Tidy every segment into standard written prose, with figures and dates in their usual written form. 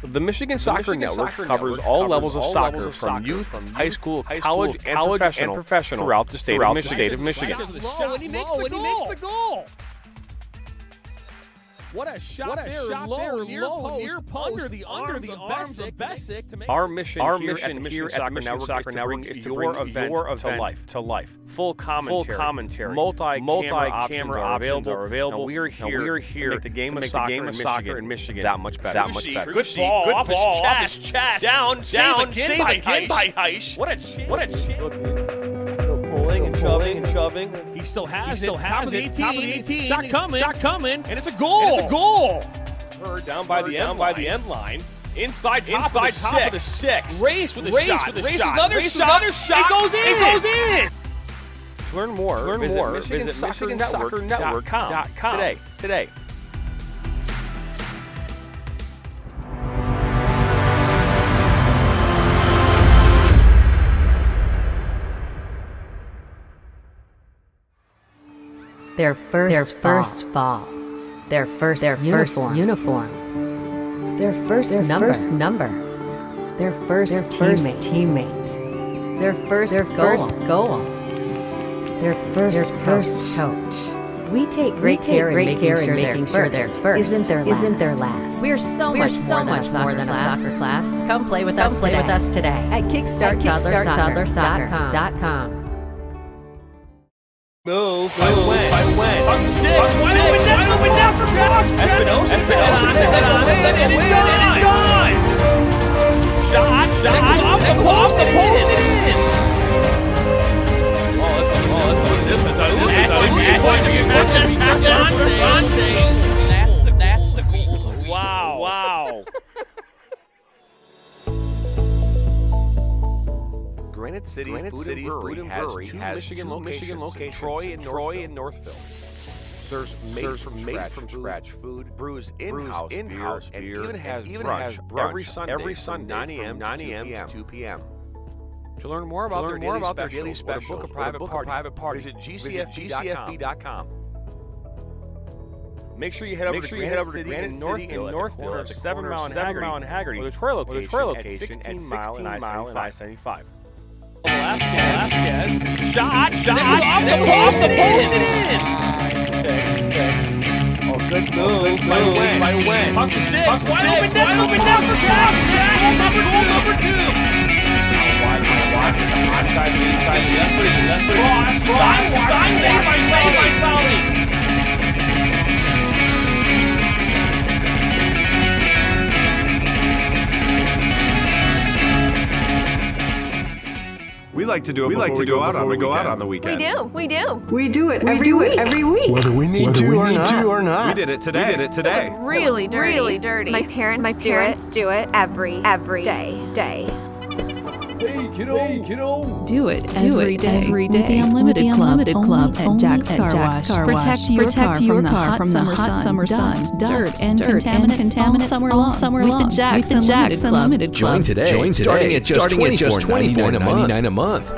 The Michigan Soccer Network covers all levels of soccer, from youth, high school, college, and professional throughout the state of Michigan. And he makes the goal. What a shot there, near post, under the arms of Bessick to make Our mission here at the Michigan Soccer Network is to bring your event to life. Full commentary, multi-camera options are available. And we are here to make the game of soccer in Michigan that much better. Good ball off his chest. Down, saved again by Heisch. What a Pulling and shoving. He still has it. Top of the 18. Shot coming. And it's a goal. Down by the end line. Inside top of the six. Race with a shot. Another shot. It goes in. To learn more, visit MichiganSoccerNetwork.com today. Their first ball. Their first uniform. Their first number. Their first teammate. Their first goal. Their first coach. We take great care in making sure their first isn't their last. We're so much more than a soccer class. Come play with us today at KickstartToddlerSoccer.com. Move. Wide open now for Espinosa. And it does. Shot. Post it in. This is That's the goal. Wow. Granite City Food and Brewery has two Michigan locations, Troy and Northville. Serves made from scratch food, brews in-house beer, and even has brunch every Sunday from 9 a.m. to 2 p.m. To learn more about their daily special, book a private party, visit gcfb.com. Make sure you head over to Granite Northville at the 7 Mile and Haggerty, or the Troy location at 16 Mile and I-75. Velasquez. Shot. Off the post it in. Oh, good move by Wen. Puck to six. Wide open now for Cap. Goal number 2. Stein saved by Sally. We like to do it before we go out on the weekend. We do. We do it every week. Whether we need to or not. We did it today. It was really dirty. My parents do it every day. Hey, kiddo. Do it every day with the Unlimited Club at Jack's Car Wash. Protect your car from the hot summer sun, dust, and contaminants all summer long with the Jack's Unlimited Club. Join today. Starting at just $24.99 a month.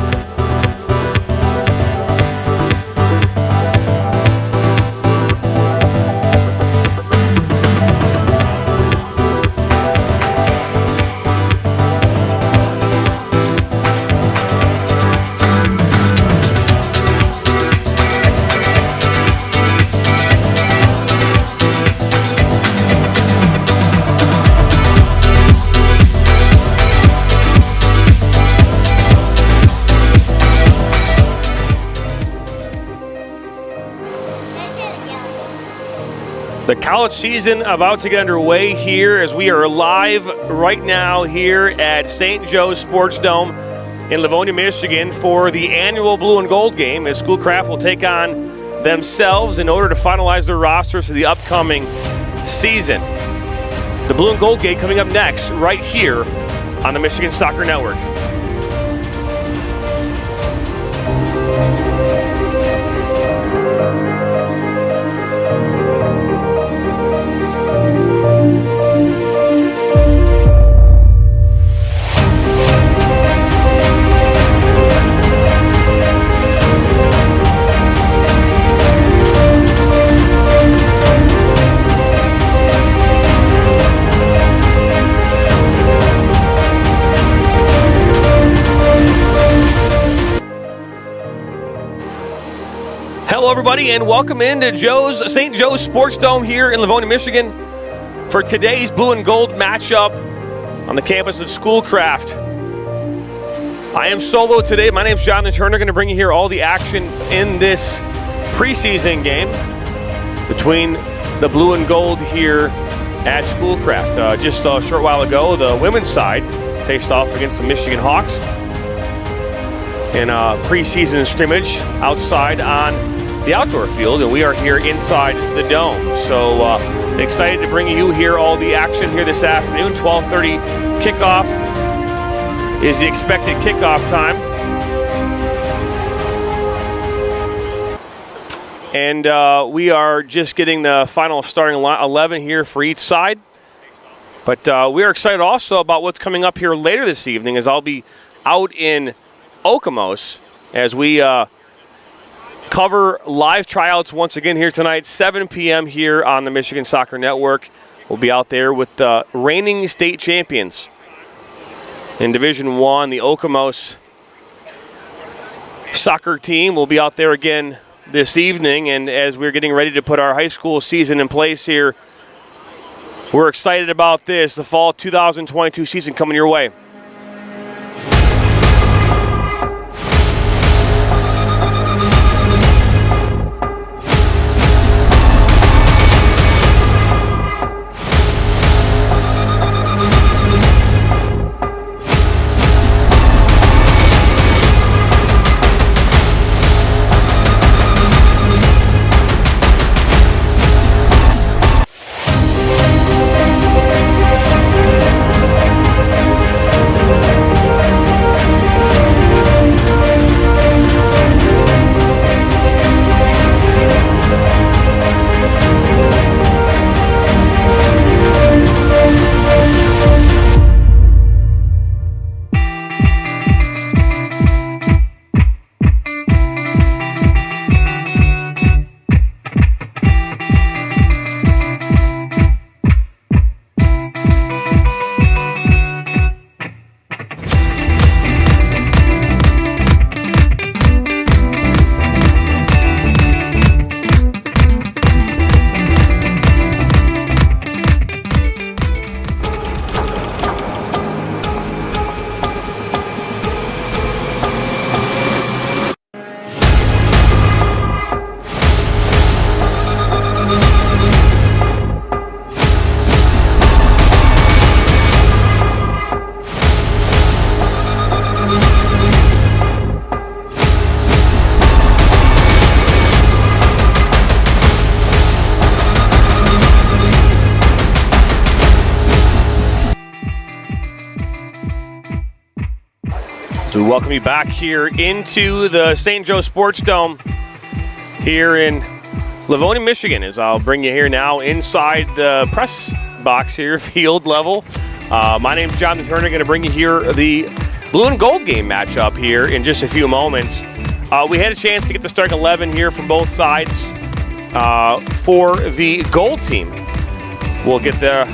The college season about to get underway here as we are live right now here at St. Joe's Sports Dome in Livonia, Michigan for the annual Blue and Gold game as Schoolcraft will take on themselves in order to finalize their rosters for the upcoming season. The Blue and Gold game coming up next right here on the Michigan Soccer Network. everybody, and welcome into St. Joe's Sports Dome here in Livonia, Michigan for today's blue and gold matchup on the campus of Schoolcraft. I am solo today. My name's Jonathan Turner, going to bring you here all the action in this preseason game between the blue and gold here at Schoolcraft. Just a short while ago, the women's side faced off against the Michigan Hawks in a preseason scrimmage outside on the outdoor field, and we are here inside the dome. So excited to bring you here all the action here this afternoon. 12:30 kickoff is the expected kickoff time. And we are just getting the final starting 11 here for each side. But we are excited also about what's coming up here later this evening, as I'll be out in Okemos as we cover live tryouts once again here tonight, 7 p.m. here on the Michigan Soccer Network. We'll be out there with the reigning state champions in Division I, the Okemos soccer team. Will be out there again this evening, and as we're getting ready to put our high school season in place here, we're excited about this, the fall 2022 season coming your way. We welcome you back here into the St. Joe Sports Dome here in Livonia, Michigan, as I'll bring you here now inside the press box here, field level. My name's Jonathan Turner, going to bring you here the blue and gold game matchup here in just a few moments. We had a chance to get the starting 11 here from both sides for the gold team. We'll get their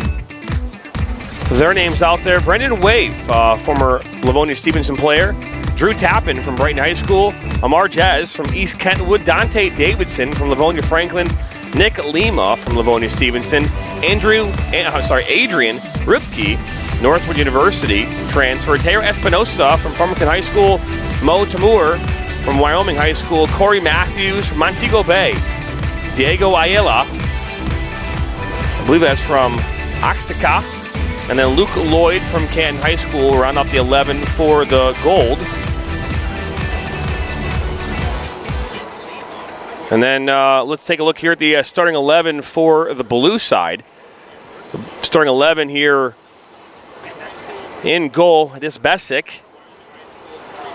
names out there. Brendan Wave, former Livonia Stevenson player. Drew Tappan from Brighton High School. Amar Jez from East Kentwood. Dante Davidson from Livonia Franklin. Nick Lima from Livonia Stevenson. Adrian Ripke, Northwood University transfer. Teo Espinosa from Farmington High School. Mo Tamur from Wyoming High School. Corey Matthews from Montego Bay. Diego Ayala, I believe that's from Oaxaca. And then Luke Lloyd from Canton High School round up the 11 for the gold. And then let's take a look here at the starting 11 for the blue side. The starting 11 here in goal, this Besic,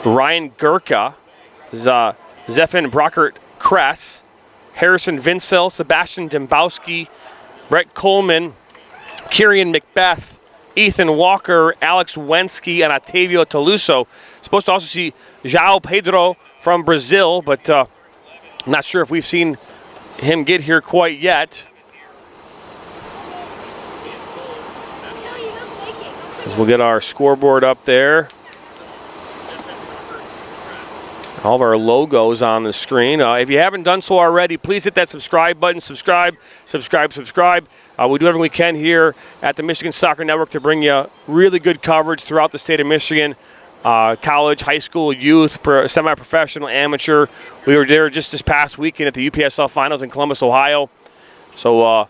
Ryan Gurka, Zephin Brockert-Kress, Harrison Vincel, Sebastian Dembowski, Brett Coleman, Kieran Macbeth, Ethan Walker, Alex Wensky, and Otavio Toluso. Supposed to also see João Pedro from Brazil, but I'm not sure if we've seen him get here quite yet. As we'll get our scoreboard up there. All of our logos on the screen. If you haven't done so already, please hit that subscribe button. Subscribe. We do everything we can here at the Michigan Soccer Network to bring you really good coverage throughout the state of Michigan. College, high school, youth, semi-professional, amateur. We were there just this past weekend at the UPSL Finals in Columbus, Ohio. So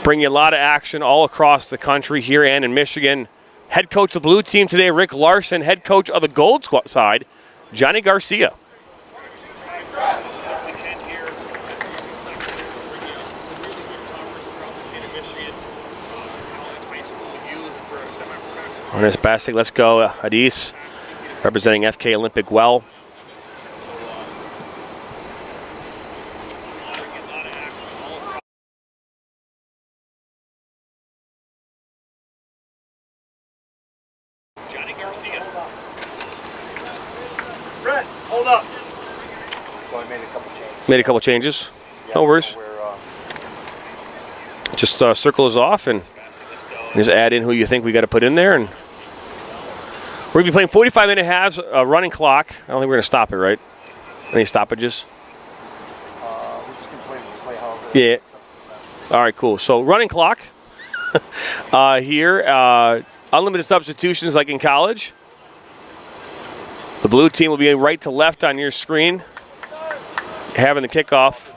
bring you a lot of action all across the country here and in Michigan. Head coach of the blue team today, Rick Larson. Head coach of the gold side, Johnny Garcia. Ernest Bassick, let's go. Hadis, representing FK Olympic well. Johnny Garcia. Brett, hold up. So I made a couple changes. Made a couple changes. Yeah, no worries. Just circle us off and just add in who you think we got to put in there. And we're going to be playing 45-minute halves, running clock. I don't think we're going to stop it, right? Any stoppages? We're just going to play however. Yeah. All right, cool. So running clock here. Unlimited substitutions like in college. The blue team will be right to left on your screen, having the kickoff.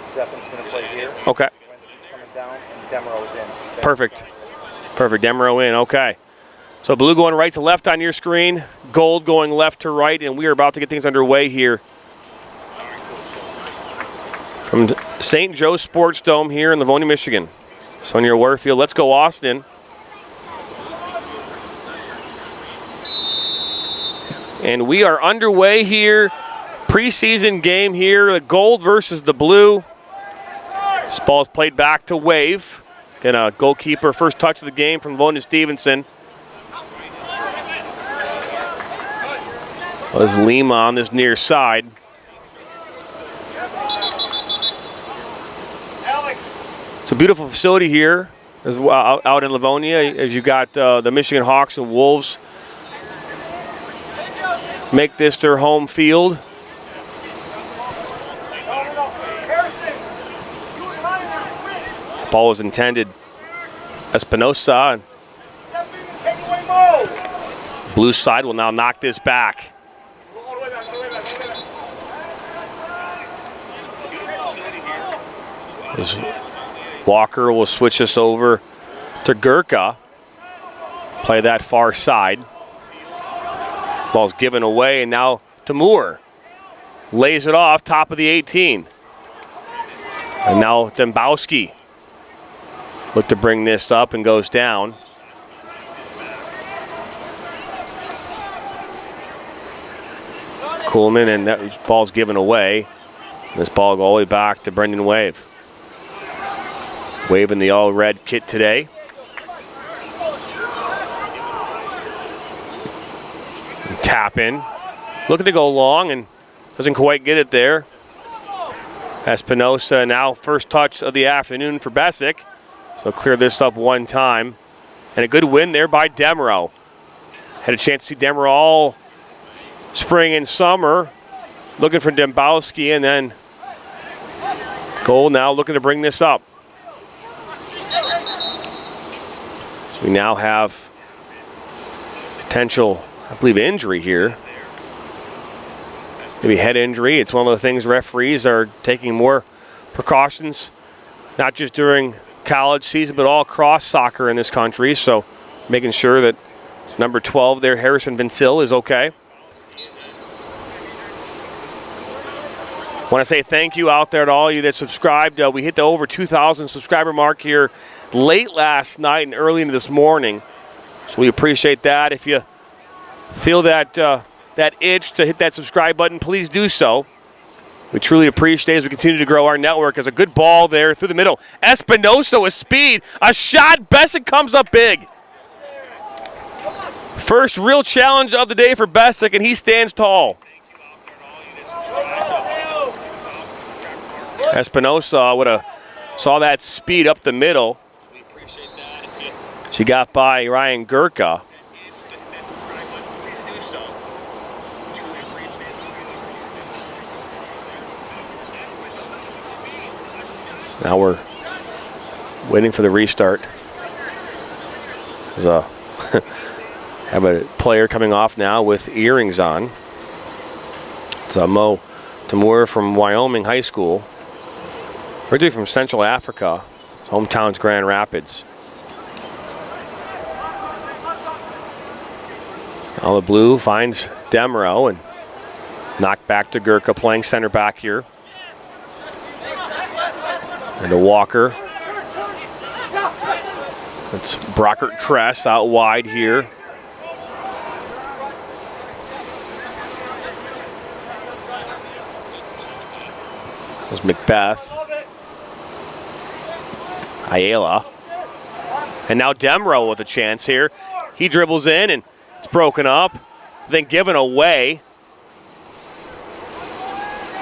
Zephin's going to play here. Okay. Wednesday's coming down, and Demero's in. Perfect. Demero in. Okay. So blue going right to left on your screen, gold going left to right, and we are about to get things underway here. From St. Joe Sports Dome here in Livonia, Michigan. Sonia Warfield, let's go Austin. And we are underway here. Preseason game here, the gold versus the blue. This ball is played back to Wave. Again, a goalkeeper, first touch of the game from Livonia Stevenson. Was Lima on this near side. It's a beautiful facility here as well, out in Livonia, as you got the Michigan Hawks and Wolves make this their home field. Ball was intended. Espinosa. Blue side will now knock this back. As Walker will switch us over to Gurka. Play that far side. Ball's given away, and now to Moore. Lays it off, top of the 18. And now Dembowski. Look to bring this up and goes down. Coolman, and that ball's given away. This ball go all the way back to Brendan Wave. Wave in the all-red kit today. Tap in. Looking to go long and doesn't quite get it there. Espinosa now first touch of the afternoon for Bassick. So clear this up one time. And a good win there by Demero. Had a chance to see Demero all spring and summer. Looking for Dembowski, and then goal now looking to bring this up. So we now have potential, I believe, injury here. Maybe head injury. It's one of the things referees are taking more precautions, not just during college season, but all across soccer in this country. So making sure that number 12 there, Harrison Vincil, is okay. Want to say thank you out there to all you that subscribed. We hit the over 2,000 subscriber mark here late last night and early into this morning. So we appreciate that. If you feel that that itch to hit that subscribe button, please do so. We truly appreciate it as we continue to grow our network. As a good ball there through the middle. Espinosa with speed. A shot. Bassick comes up big. First real challenge of the day for Bassick, and he stands tall. Espinosa would have saw that speed up the middle. She got by Ryan Gurka. Now we're waiting for the restart. There's a have a player coming off now with earrings on. It's Mo Tamur from Wyoming High School. Originally from Central Africa. His hometown's Grand Rapids. Now the blue finds Demro and knocked back to Gurka, playing center back here. And to Walker. It's Brockert Kress out wide here. There's Macbeth. Ayala. And now Demro with a chance here. He dribbles in and it's broken up, then given away.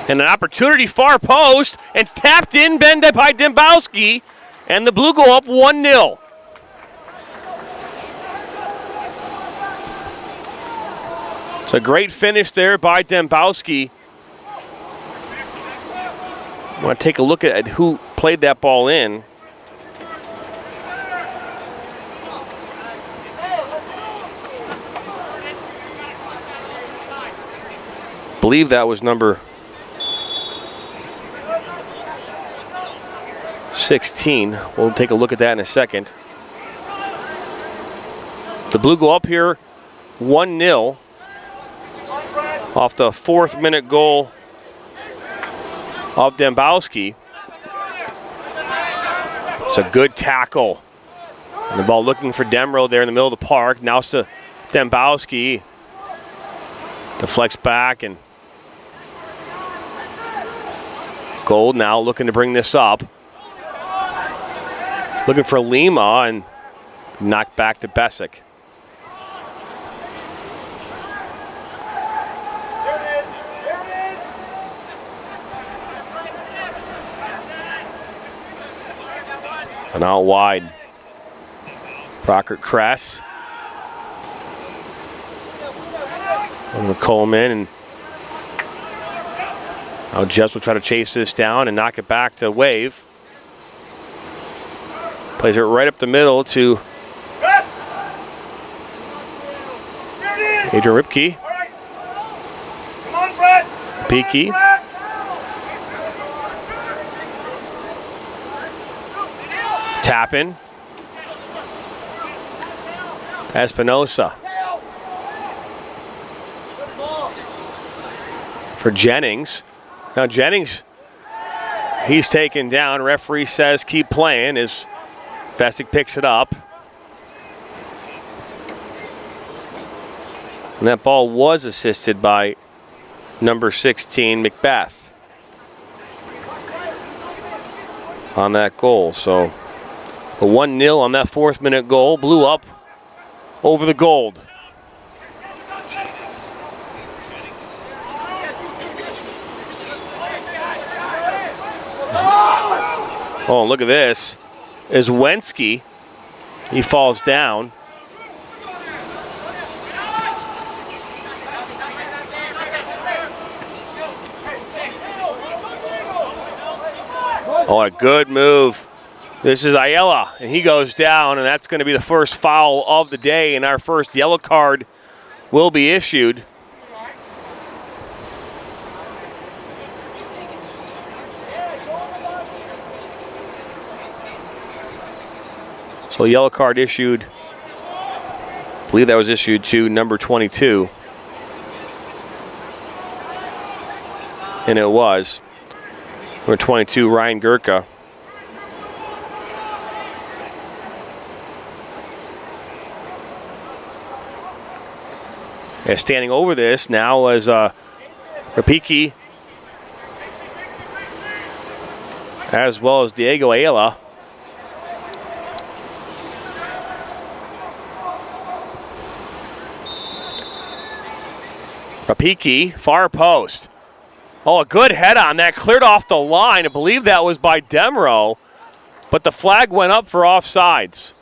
And an opportunity far post, and it's tapped in by Dembowski, and the Blue go up 1-0. It's a great finish there by Dembowski. I want to take a look at who played that ball in. I believe that was number 16. We'll take a look at that in a second. The Blue go up here 1-0 off the 4th minute goal of Dembowski. It's a good tackle. And the ball looking for Demro there in the middle of the park. Now it's to Dembowski. Deflects back, and Gold now looking to bring this up. Looking for Lima, and knocked back to Besic. And out wide, Brockert Kress. Over Coleman, and now Jess will try to chase this down and knock it back to Wave. Plays it right up the middle to Adrian Ripke. Come on, Brett. Peaky. Tappin. Espinosa. For Jennings. Now Jennings, he's taken down. Referee says keep playing as Besic picks it up. And that ball was assisted by number 16, Macbeth, on that goal. So the 1-0 on that 4th minute goal. Blew up over the Gold. Oh, look at this. Is Wensky. He falls down. Oh, a good move. This is Ayala, and he goes down, and that's going to be the first foul of the day, and our first yellow card will be issued. So yellow card issued. I believe that was issued to number 22. And it was. Number 22, Ryan Gurka. And standing over this now is Rapiki, as well as Diego Ayala. Rapiki, far post. Oh, a good head on that. Cleared off the line. I believe that was by Demro, but the flag went up for offsides.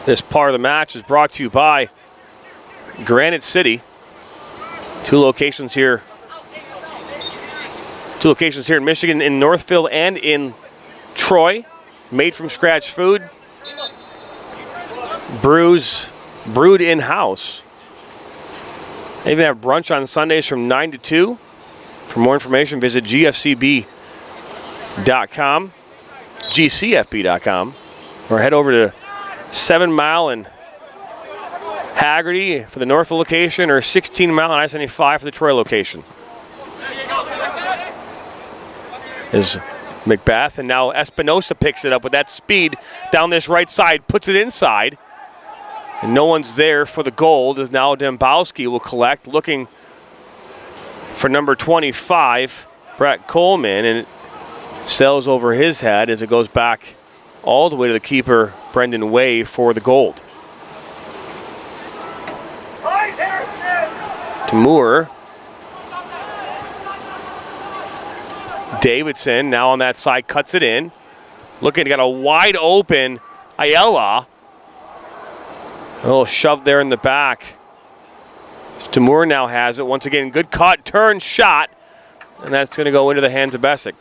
This part of the match is brought to you by Granite City. Two locations here in Michigan, in Northville and in Troy. Made from scratch food. Brewed in-house. They even have brunch on Sundays from 9 to 2. For more information, visit gcfb.com, or head over to 7 Mile and Haggerty for the Northville location, or 16 Mile and I-75 for the Troy location. Is Macbeth, and now Espinosa picks it up with that speed down this right side, puts it inside, and no one's there for the goal. As now Dembowski will collect, looking for number 25, Brett Coleman, and it sails over his head as it goes back all the way to the keeper, Brendan Way, for the gold. To Moore. Davidson now on that side, cuts it in. Looking to get a wide open Ayala. A little shove there in the back. Tamur now has it. Once again, good cut, turn, shot. And that's going to go into the hands of Bessick.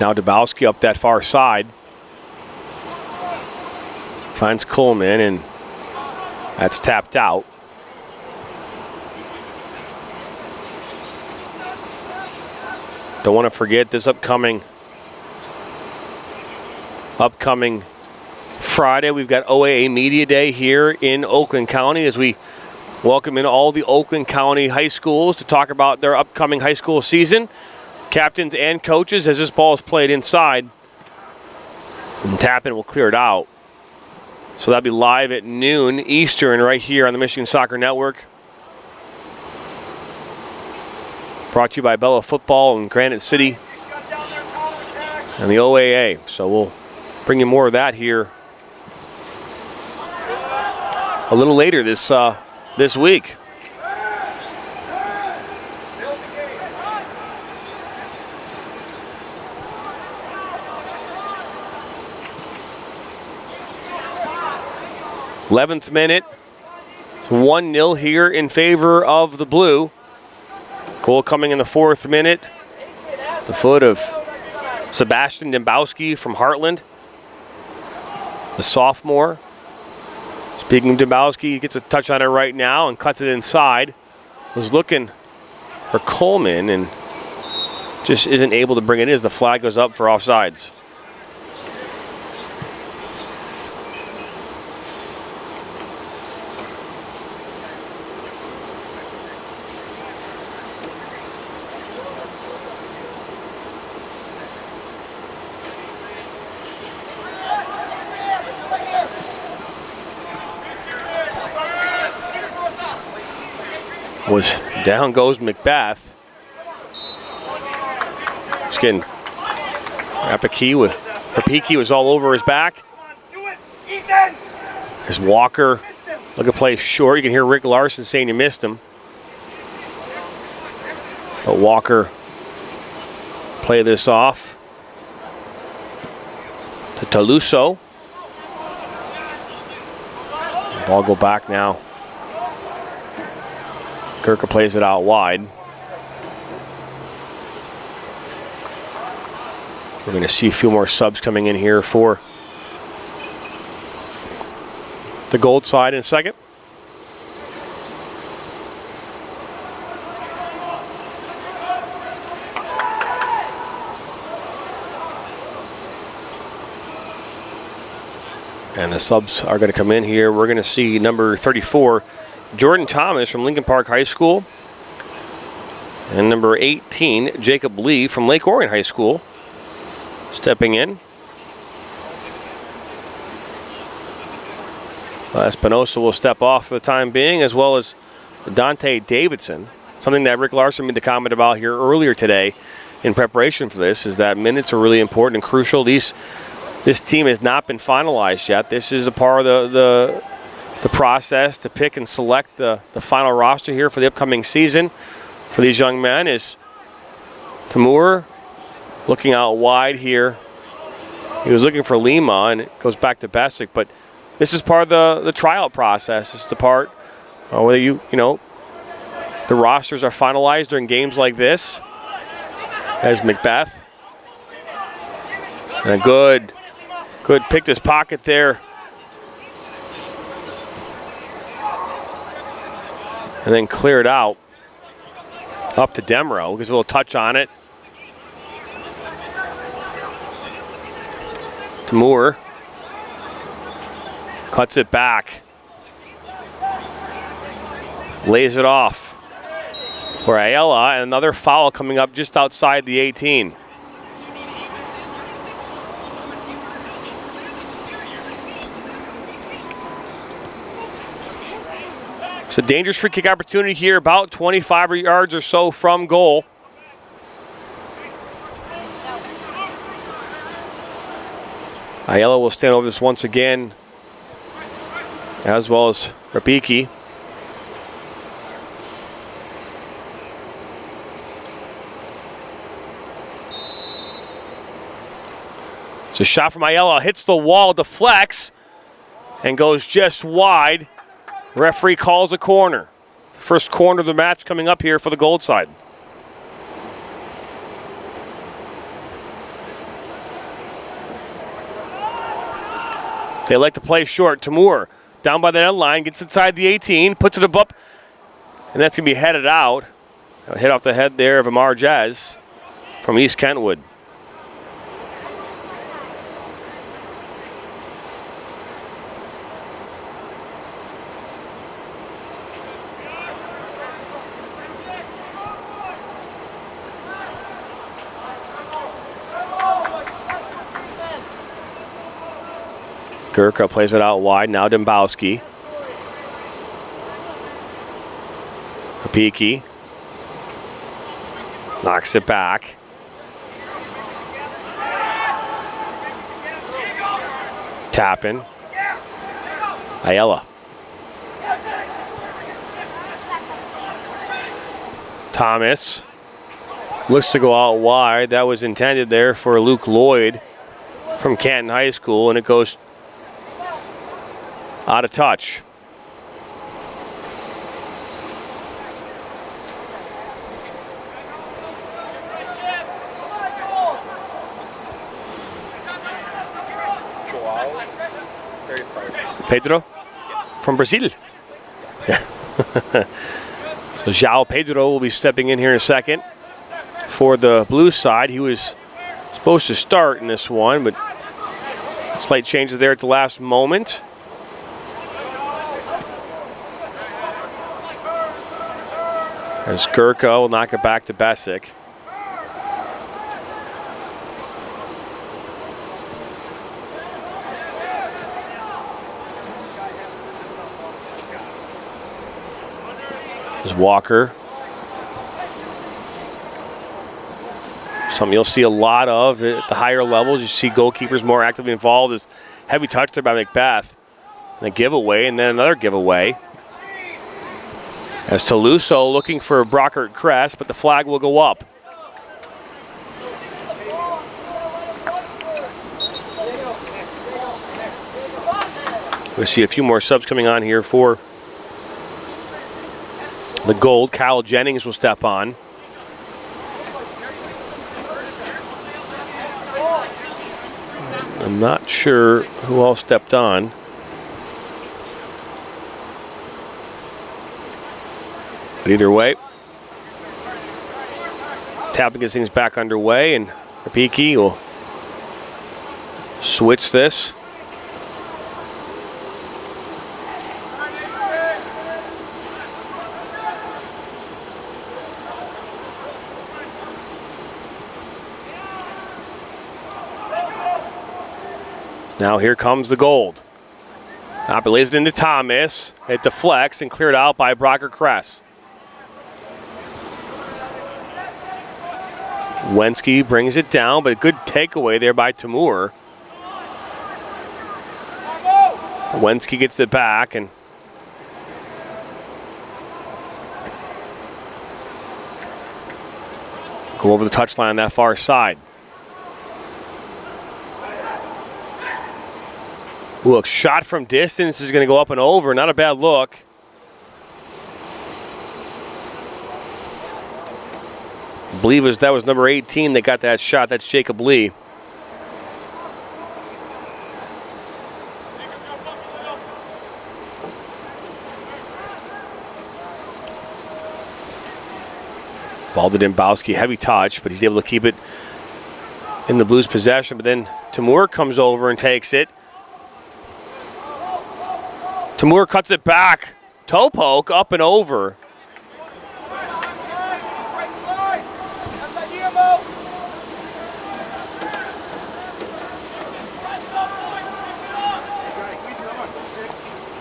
Now Dembowski up that far side. Finds Coleman, and that's tapped out. Don't want to forget this upcoming Friday. We've got OAA Media Day here in Oakland County as we welcome in all the Oakland County high schools to talk about their upcoming high school season. Captains and coaches, as this ball is played inside. And Tappan will clear it out. So that'll be live at noon Eastern right here on the Michigan Soccer Network. Brought to you by Bella Football and Granite City and the OAA. So we'll bring you more of that here a little later this week. th minute. It's 1-0 here in favor of the blue. Goal coming in the 4th minute. The foot of Sebastian Dembowski from Heartland, the sophomore. Speaking of Dembowski, he gets a touch on it right now and cuts it inside. Was looking for Coleman and just isn't able to bring it in as the flag goes up for offsides. Down goes Macbeth. Just getting Rapiki was all over his back. As Walker looking to play short. You can hear Rick Larson saying he missed him. But Walker play this off to Taluso. The ball go back now. Gurka plays it out wide. We're going to see a few more subs coming in here for the gold side in a second. And the subs are going to come in here. We're going to see number 34, Jordan Thomas from Lincoln Park High School. And number 18, Jacob Lee from Lake Orion High School, stepping in. Espinosa will step off for the time being, as well as Dante Davidson. Something that Rick Larson made the comment about here earlier today in preparation for this is that minutes are really important and crucial. This team has not been finalized yet. This is a part of the the process to pick and select the final roster here for the upcoming season for these young men is Timur looking out wide here. He was looking for Lima, and it goes back to Besic, but this is part of the tryout process. This is the part where you know, the rosters are finalized during games like this. As Macbeth. And a good picked his pocket there. And then cleared out up to Demro. Gets a little touch on it. Timur cuts it back. Lays it off for Ayala, and another foul coming up just outside the 18. It's a dangerous free kick opportunity here, about 25 yards or so from goal. Ayala will stand over this once again, as well as Rapiki. It's a shot from Ayala, hits the wall, deflects, and goes just wide. Referee calls a corner. First corner of the match coming up here for the Gold side. They like to play short. Timur down by the end line, gets inside the 18, puts it up, and that's going to be headed out. A hit off the head there of Amar Jazz from East Kentwood. Gurka plays it out wide, now Dembowski. Apiki knocks it back. Tapping. Ayala. Thomas looks to go out wide. That was intended there for Luke Lloyd from Canton High School, and it goes out of touch. Pedro? Yes. From Brazil? Yeah. So João Pedro will be stepping in here in a second for the blue side. He was supposed to start in this one, but slight changes there at the last moment. As Gurka will knock it back to Besic. There's Walker. Something you'll see a lot of at the higher levels. You see goalkeepers more actively involved. This heavy touch there by Macbeth. And a giveaway, and then another giveaway. As Toluso looking for Brockert Crest, but the flag will go up. We see a few more subs coming on here for the Gold. Kyle Jennings will step on. I'm not sure who all stepped on. But either way, tapping his things back underway, and Rapiki will switch this. Now here comes the Gold. Up, lays it into Thomas. It deflects and cleared out by Brockert Crest. Wensky brings it down, but a good takeaway there by Timur. Wensky gets it back, and Go over the touchline on that far side. Look, shot from distance is going to go up and over. Not a bad look. I believe that was number 18 that got that shot. That's Jacob Lee. Ball to Dembowski, heavy touch, but he's able to keep it in the Blues' possession. But then Tamur comes over and takes it. Tamur cuts it back. Toe poke up and over.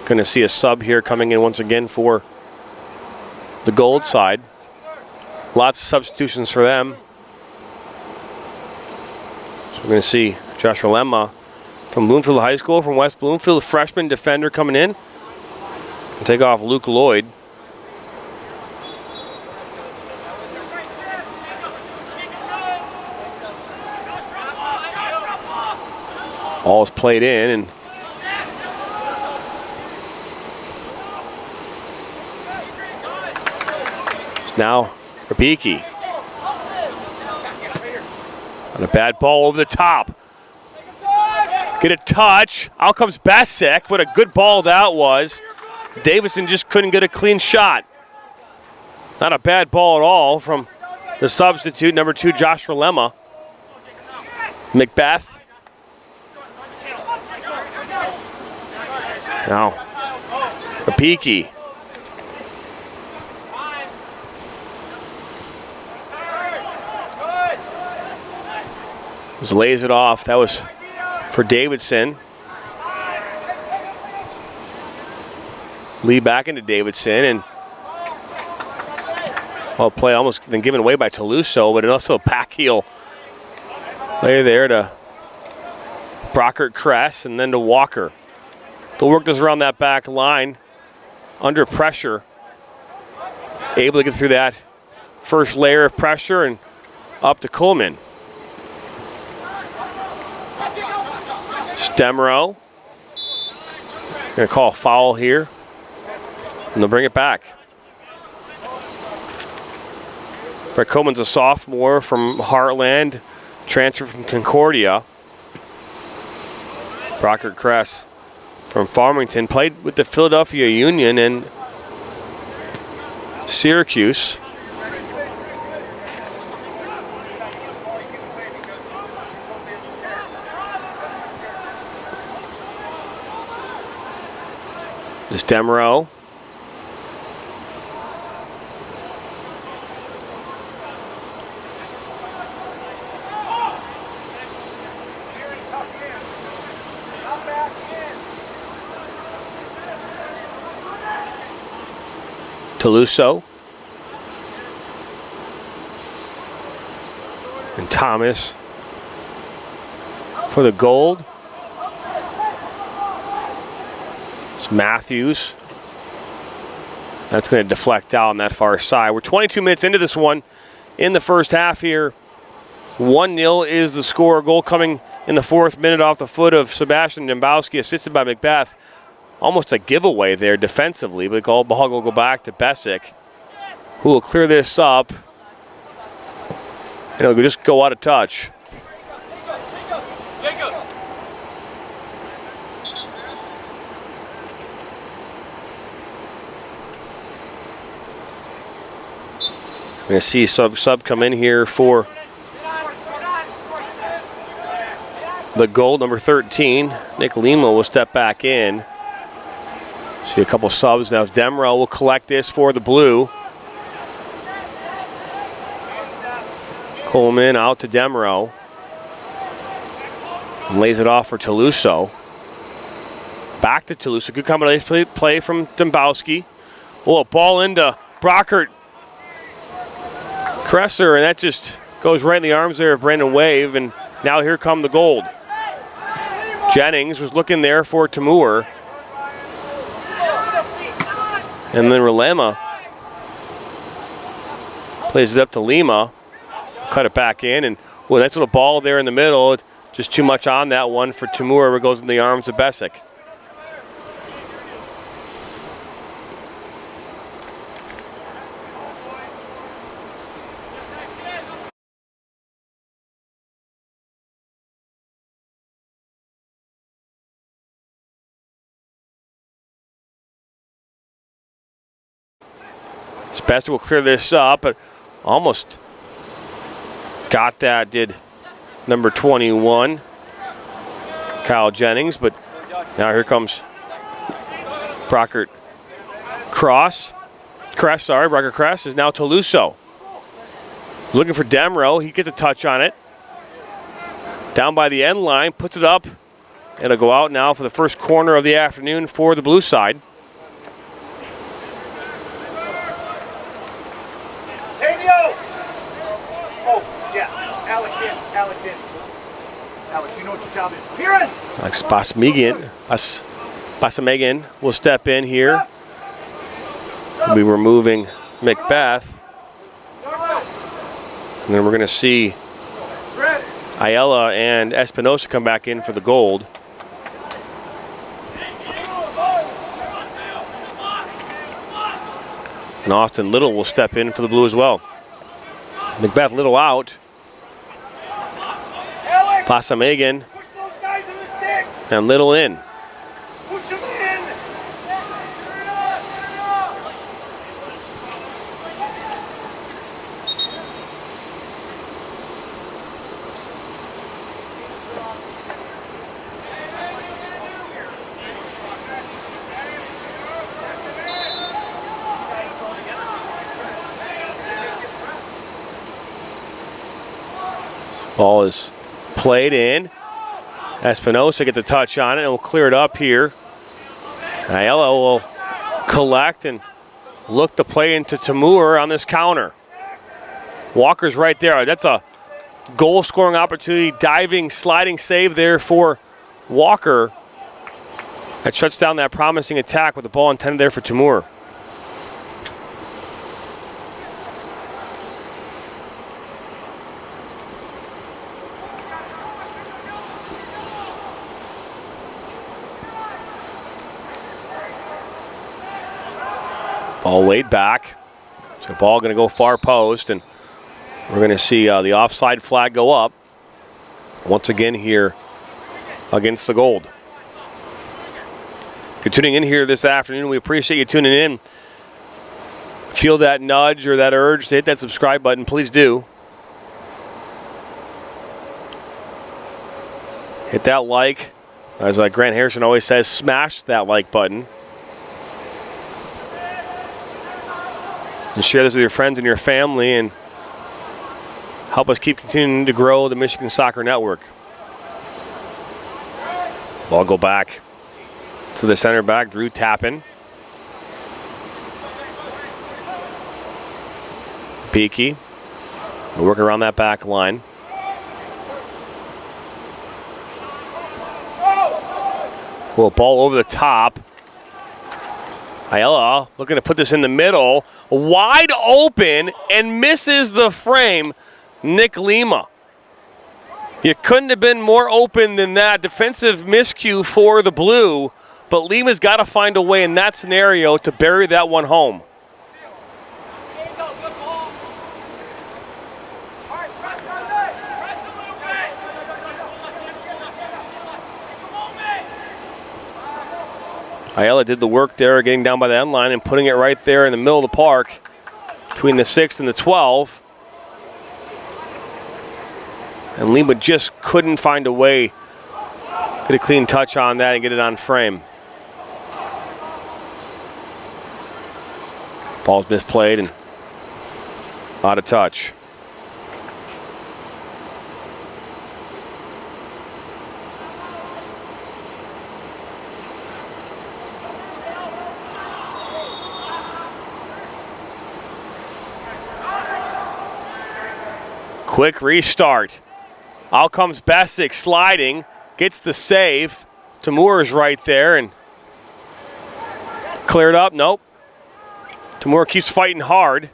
Going to see a sub here coming in once again for the Gold side. Lots of substitutions for them. So we're going to see Joshua Lemma from Bloomfield High School, from West Bloomfield, a freshman defender coming in. And take off Luke Lloyd. All is played in, and it's now Rabicki. On a bad ball over the top. Get a touch. Out comes Bassek. What a good ball that was. Davidson just couldn't get a clean shot. Not a bad ball at all from the substitute, number 2, Joshua Lemma. Macbeth. Now, Rabicki. Just lays it off. That was for Davidson. Lee back into Davidson, and well, play almost been given away by Toulouse, but it also a back heel lay there to Brockert Kress and then to Walker. They'll work this around that back line under pressure. Able to get through that first layer of pressure and up to Coleman. Stemro. Going to call a foul here. And they'll bring it back. Brett Coleman's a sophomore from Heartland, transfer from Concordia. Brockert Kress from Farmington, played with the Philadelphia Union and Syracuse. This Demeraux. Toulouse and Thomas for the Gold. It's Matthews. That's going to deflect out on that far side. We're 22 minutes into this one in the first half here. 1-0 is the score. A goal coming in the 4th minute off the foot of Sebastian Dembowski, assisted by Macbeth. Almost a giveaway there defensively, but the ball will go back to Bessick, who will clear this up. And it'll just go out of touch. We're going to see sub come in here for the goal, number 13. Nick Lima will step back in. See a couple subs now. Demeraux will collect this for the Blue. Coleman out to Demeraux. Lays it off for Toulouse. Back to Toulouse. Good combination play from Dembowski. Oh, a ball into Brockert Kresser, and that just goes right in the arms there of Brandon Wave, and now here come the Gold. Jennings was looking there for Tamur. And then Relema plays it up to Lima. cut it back in, and nice little ball there in the middle. Just too much on that one for Timur, where it goes in the arms of Besic. Besic will clear this up, but almost got that, did number 21, Kyle Jennings, but now here comes Brockert Kress, Brockert Kress is now Toluso. Looking for Demro, he gets a touch on it. Down by the end line, puts it up. It'll go out now for the first corner of the afternoon for the blue side. Alex, you know what your job is. Kieran! Alex Basamagan will step in here. We'll be removing Macbeth. And then we're going to see Ayala and Espinosa come back in for the gold. And Austin Little will step in for the blue as well. Macbeth Little out. Basamagan and Little in. Push him in! Ball is played in. Espinosa gets a touch on it and will clear it up here. Ayala will collect and look to play into Timur on this counter. Walker's right there. That's a goal scoring opportunity. Diving, sliding save there for Walker. That shuts down that promising attack with the ball intended there for Timur. Ball laid back. So ball going to go far post, and we're going to see the offside flag go up once again here against the Gold. If you're tuning in here this afternoon, we appreciate you tuning in. Feel that nudge or that urge to hit that subscribe button, please do. Hit that like. As like Grant Harrison always says, smash that like button. And share this with your friends and your family and help us keep continuing to grow the Michigan Soccer Network. Ball go back to the center back, Drew Tappan. Beakey working around that back line. Well, ball over the top. Ayala looking to put this in the middle, wide open, and misses the frame. Nick Lima. You couldn't have been more open than that. Defensive miscue for the blue, but Lima's got to find a way in that scenario to bury that one home. Ayala did the work there, getting down by the end line and putting it right there in the middle of the park between the 6 and the 12. And Lima just couldn't find a way, get a clean touch on that and get it on frame. Ball's misplayed and out of touch. Quick restart. Out comes Besic sliding, gets the save. Timur's right there and cleared up. Nope. Timur keeps fighting hard.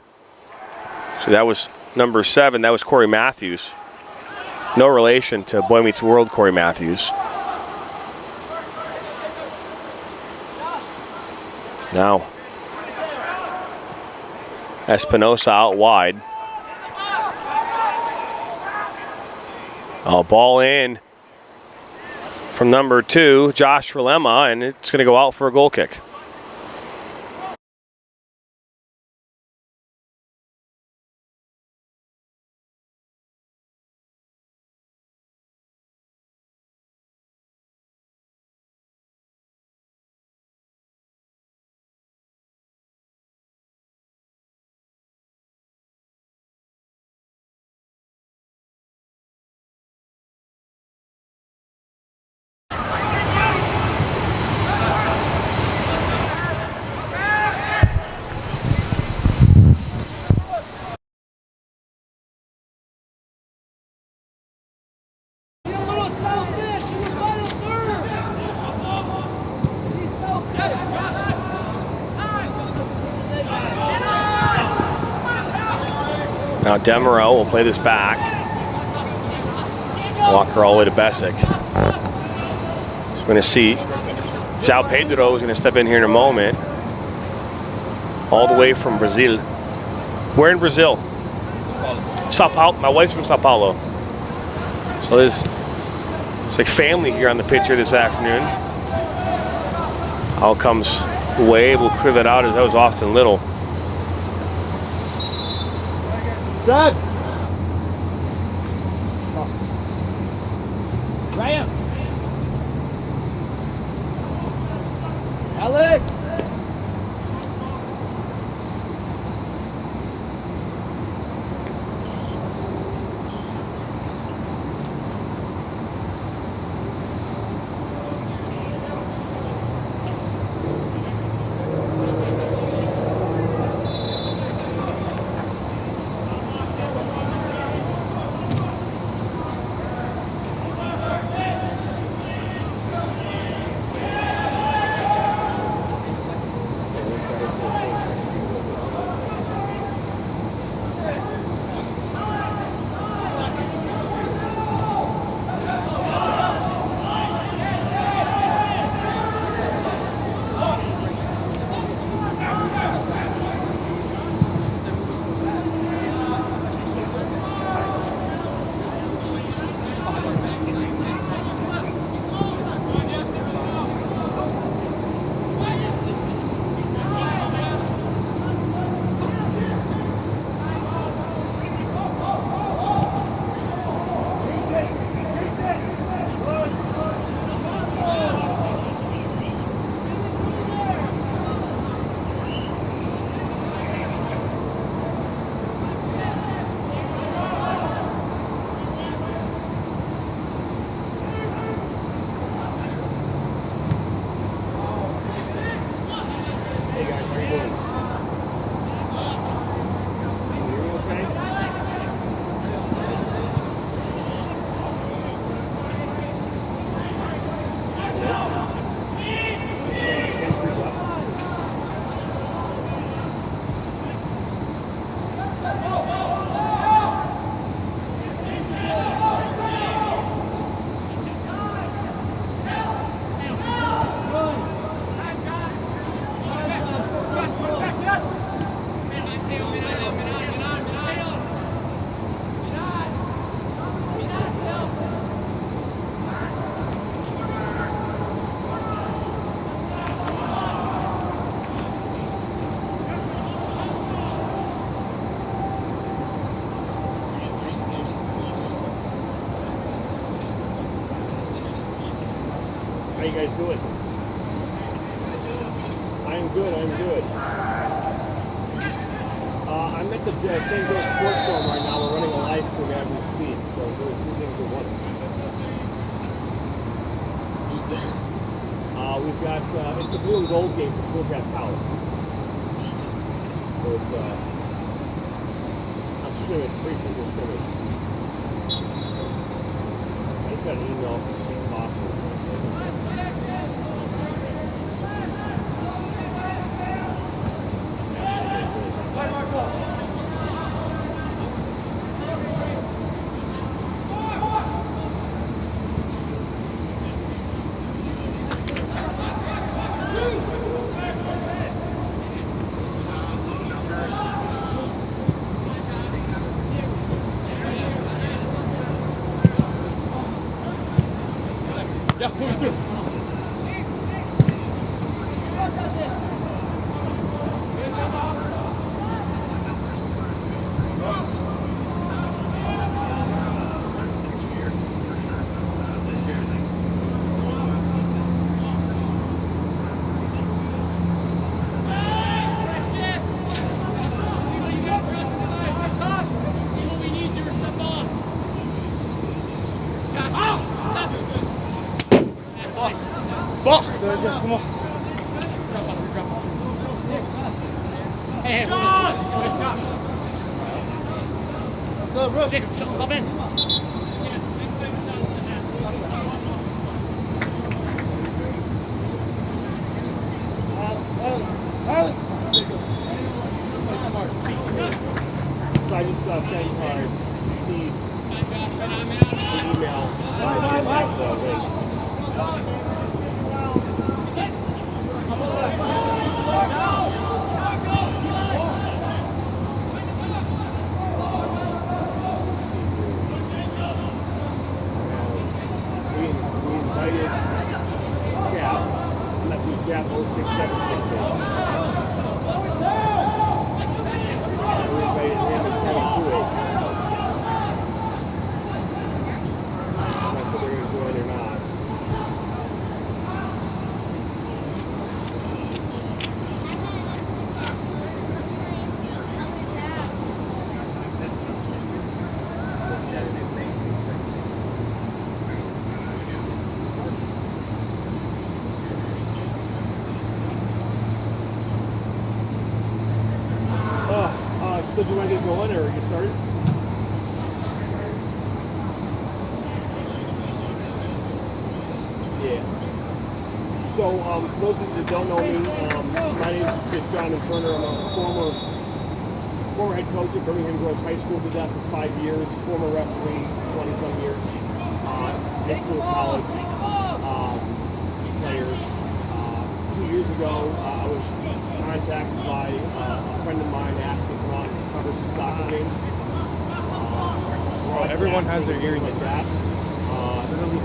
So that was number 7. That was Corey Matthews. No relation to Boy Meets World Corey Matthews. Now, Espinosa out wide. Ball in from number 2, Josh Trelema, and it's going to go out for a goal kick. Now Demeraux will play this back. Walker all the way to Bessick. So we're going to see João Pedro is going to step in here in a moment. All the way from Brazil. Where in Brazil? Sao Paulo. My wife's from Sao Paulo. So it's like family here on the pitch here this afternoon. Out comes Wade. We'll clear that out as that was Austin Little. Dad. Graham. Alec. How you guys doing? I'm good, I'm good. I'm at the St. Joe Sports Dome right now. We're running a live stream as we speak, so I'm doing two things at once. Who's there? We've got, it's the blue and gold game for Schoolcraft College. So it's a scrimmage, preseason scrimmage. I just got an email from St. Boston. Yeah, push through. Fuck! Come on. Hey, What's up, bro? Jacob, sub in. So I just sent Steve an email. We invited Chap, and that's who Chap 06768. We invited him and Kevin to it. I'm not sure they're going to join or not. So do you want to get going or get started? Yeah. So for those of you that don't know me, my name is John Turner. I'm a former head coach at Birmingham Groves High School. Did that for 5 years. Former referee, 20-some years. High school, college player. 2 years ago, I was contacted by a friend of mine asking to come on and cover some soccer games. Everyone has their earring like that.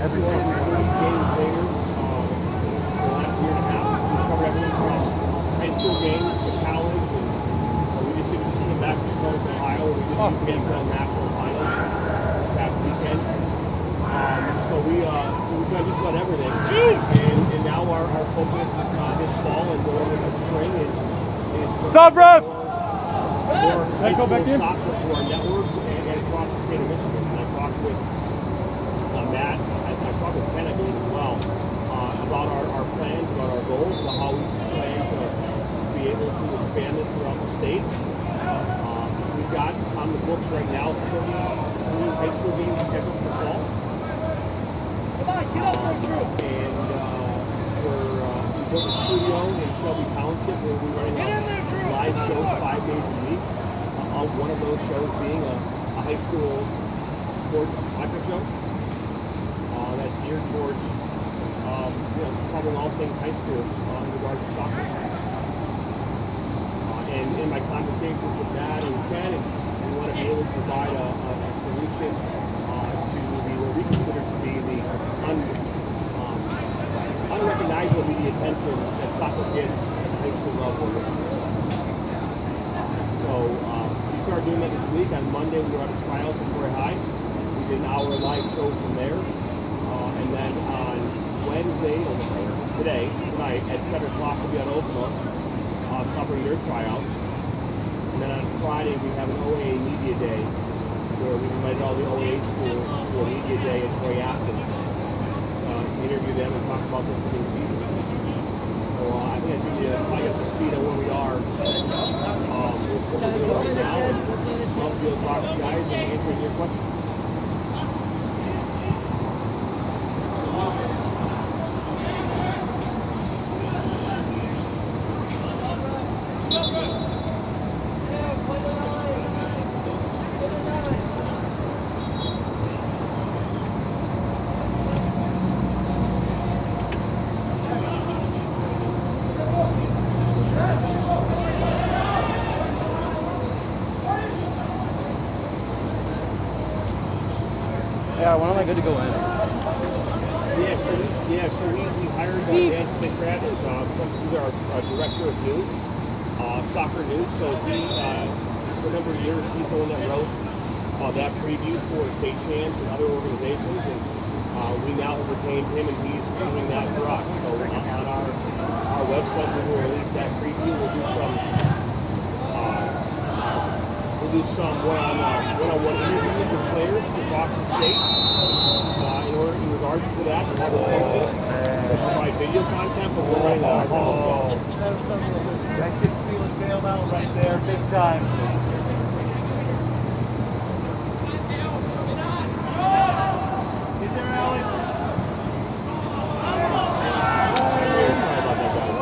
Everyone has 30 games later. The last year and a half, we covered everything from high school games to college, and we just came back from Columbus, Ohio. We did the UPSL National Finals this past weekend. So we've done just about everything. And now our focus this fall and going into the spring is Sup, Rev? more high school soccer for our network and across the state of Michigan. And I talked with Matt, I talked with Ken, I believe, as well, about our plans, about our goals, about how we plan to be able to expand this throughout the state. We've got on the books right now 30 high school games scheduled for the fall. Come on, get up there, Drew. And we built a studio in Shelby Township where we're running live shows 5 days a week. One of those shows being a high school sport soccer show that's geared towards covering all things high schools in regards to soccer. And in my conversations with Matt and Ken, we want to be able to provide a solution to what we consider to be the unrecognizable media attention that soccer gets at the high school level. So we started doing that this week. On Monday, we were at a tryout at Troy High. We did an hour live show from there. And then on Wednesday, tonight, at 7 o'clock, we'll be on Oakland covering their tryouts. And then on Friday, we have an OAA Media Day where we invited all the OAA schools to a Media Day at Troy Athens. Interview them and talk about their coming season. So I think I give you up to speed on where we are. We're doing right now. I'll be able to talk to you guys and answer your questions. Yeah, when am I good to go in? Yeah, so Yeah, so we hired Dan Smith-Kravitz, he's our director of news, soccer news. So he, for a number of years, he's the one that wrote that preview for state champs and other organizations, and we now have retained him, and he's doing that for us. So on our website, we will release that preview. We'll do some one-on-one interviews with players from Boston State. In regards to that, and other coaches that provide video content, but we're right now. That kid's feeling bailed out right there, big time. Get there, Alex. Sorry about that, guys.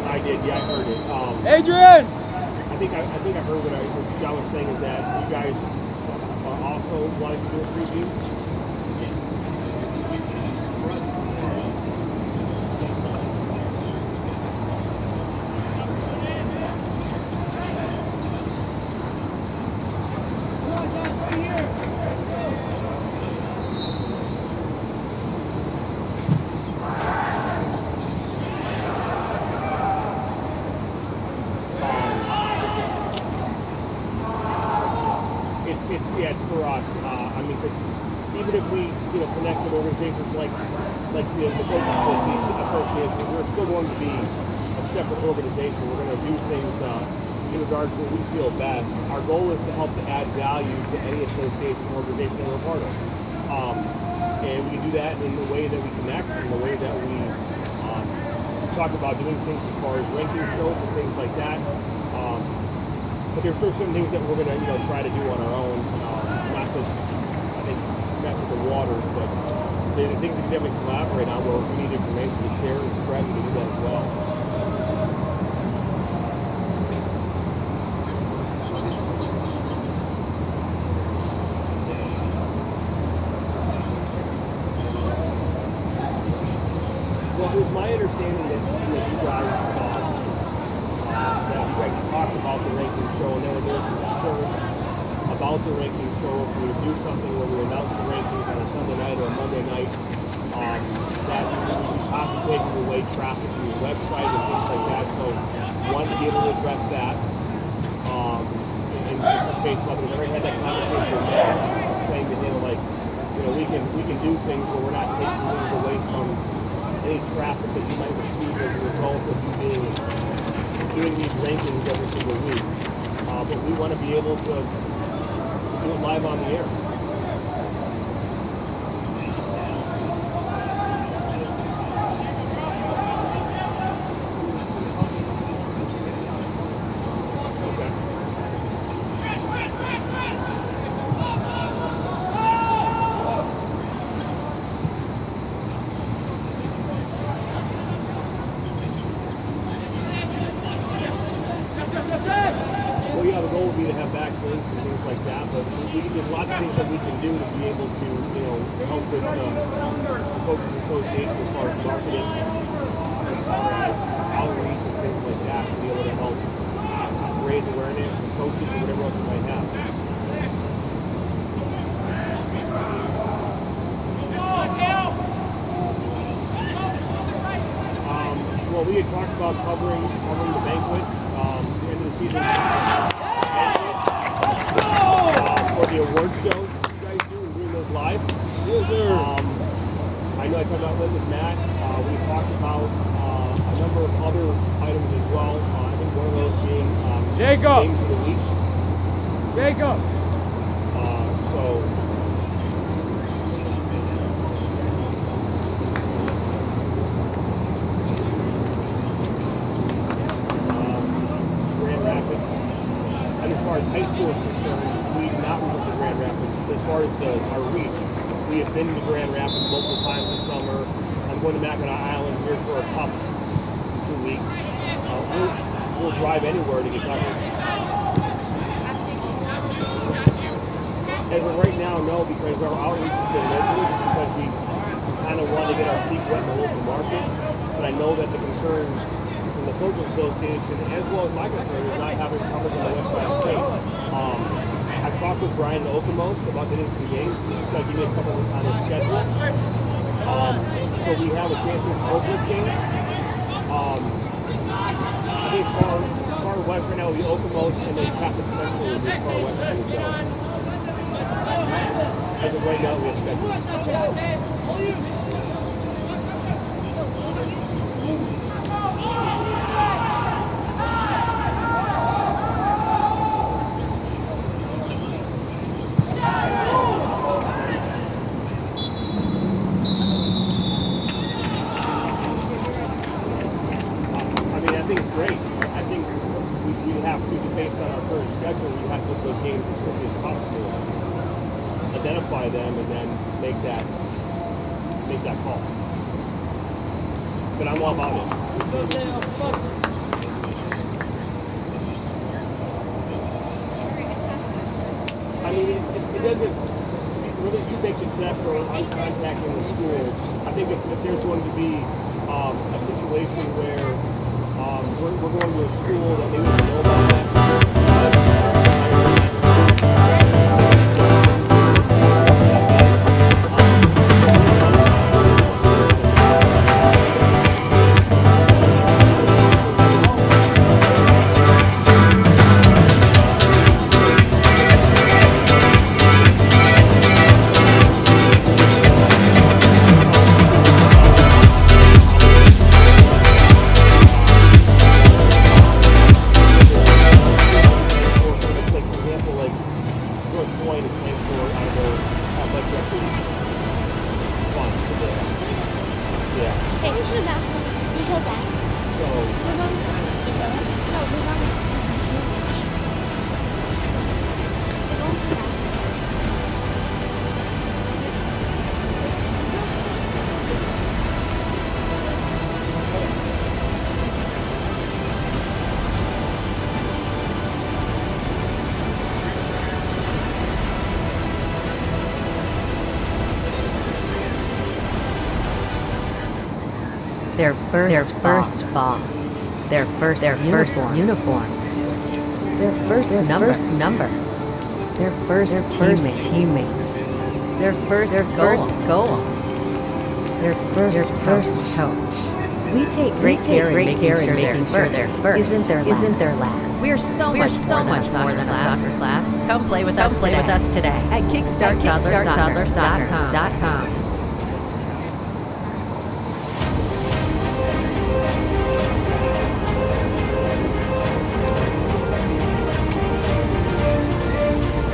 I did, yeah, I heard it. Adrian! I think I heard what John was saying is that you guys also wanted to do a preview. It's for us. I mean, because even if we, connect with organizations like the Coaches Association, we're still going to be a separate organization. We're going to do things in regards to what we feel best. Our goal is to help to add value to any association or organization that we're a part of. And we can do that in the way that we connect, in the way that we talk about doing things as far as ranking shows and things like that. But there's still some things that we're going to, try to do on our own. Not to, I think, mess with the waters, but the things we can definitely collaborate on where we need information to share and spread, we can do that as well. Well, it was my understanding that you guys talked about the ranking show, and there were some concerns about the ranking show. If we would do something where we announce the rankings on a Sunday night or a Monday night, that we would be possibly taking away traffic from your website and things like that. So we wanted to be able to address that. And Facebook, we've already had that conversation with Matt, explaining to him, we can do things where we're not taking things away from any traffic that you might receive as a result of you doing these rankings every single week. But we want to be able to do it live on the air. The goal would be to have backlinks and things like that, but there's lots of things that we can do to be able to, help with the Coaches Association as far as marketing, as far as outreach and things like that, to be able to help raise awareness for coaches or whatever else we might have. Well, we had talked about covering the banquet at the end of the season. For the award shows you guys do and doing those live. Yes, sir. I know I talked about it with Matt. We talked about a number of other items as well. I think one of those being Jacob. games of the week. Jacob. Grand Rapids. And as far as high school is concerned, we do not resort to Grand Rapids. As far as our reach, we have been to Grand Rapids multiple times this summer. I'm going to Mackinac Island here for a couple 2 weeks. We'll drive anywhere to get coverage. As of right now, no, because our outreach has been locally, because we kind of want to get our feet wet in the local market. But I know that the concern from the Coaches Association, as well as my concern, is not having coverage on the west side of the state. I've talked with Brian Okemos about getting some games. He's going to give me a couple on his schedule. So we have a chance to open this game. I think as far west right now will be Okemos, and then Catholic Central will be as far west as we go. As of right now, we have scheduled. I think it's great. I think we have to, based on our current schedule, we have to put those games as quickly as possible, identify them, and then make that call. But I'm all about it. I mean, it doesn't really. You make the check or I'm contacting the school. I think if there's going to be a situation where we're going to a school that they wouldn't know about that. Their first ball, their first uniform, their first number, their first teammate, their first goal, their first coach. We take great care in making sure their first isn't their last. We're so much more than a soccer class. Come play with us today at kickstarttoddlersoccer.com.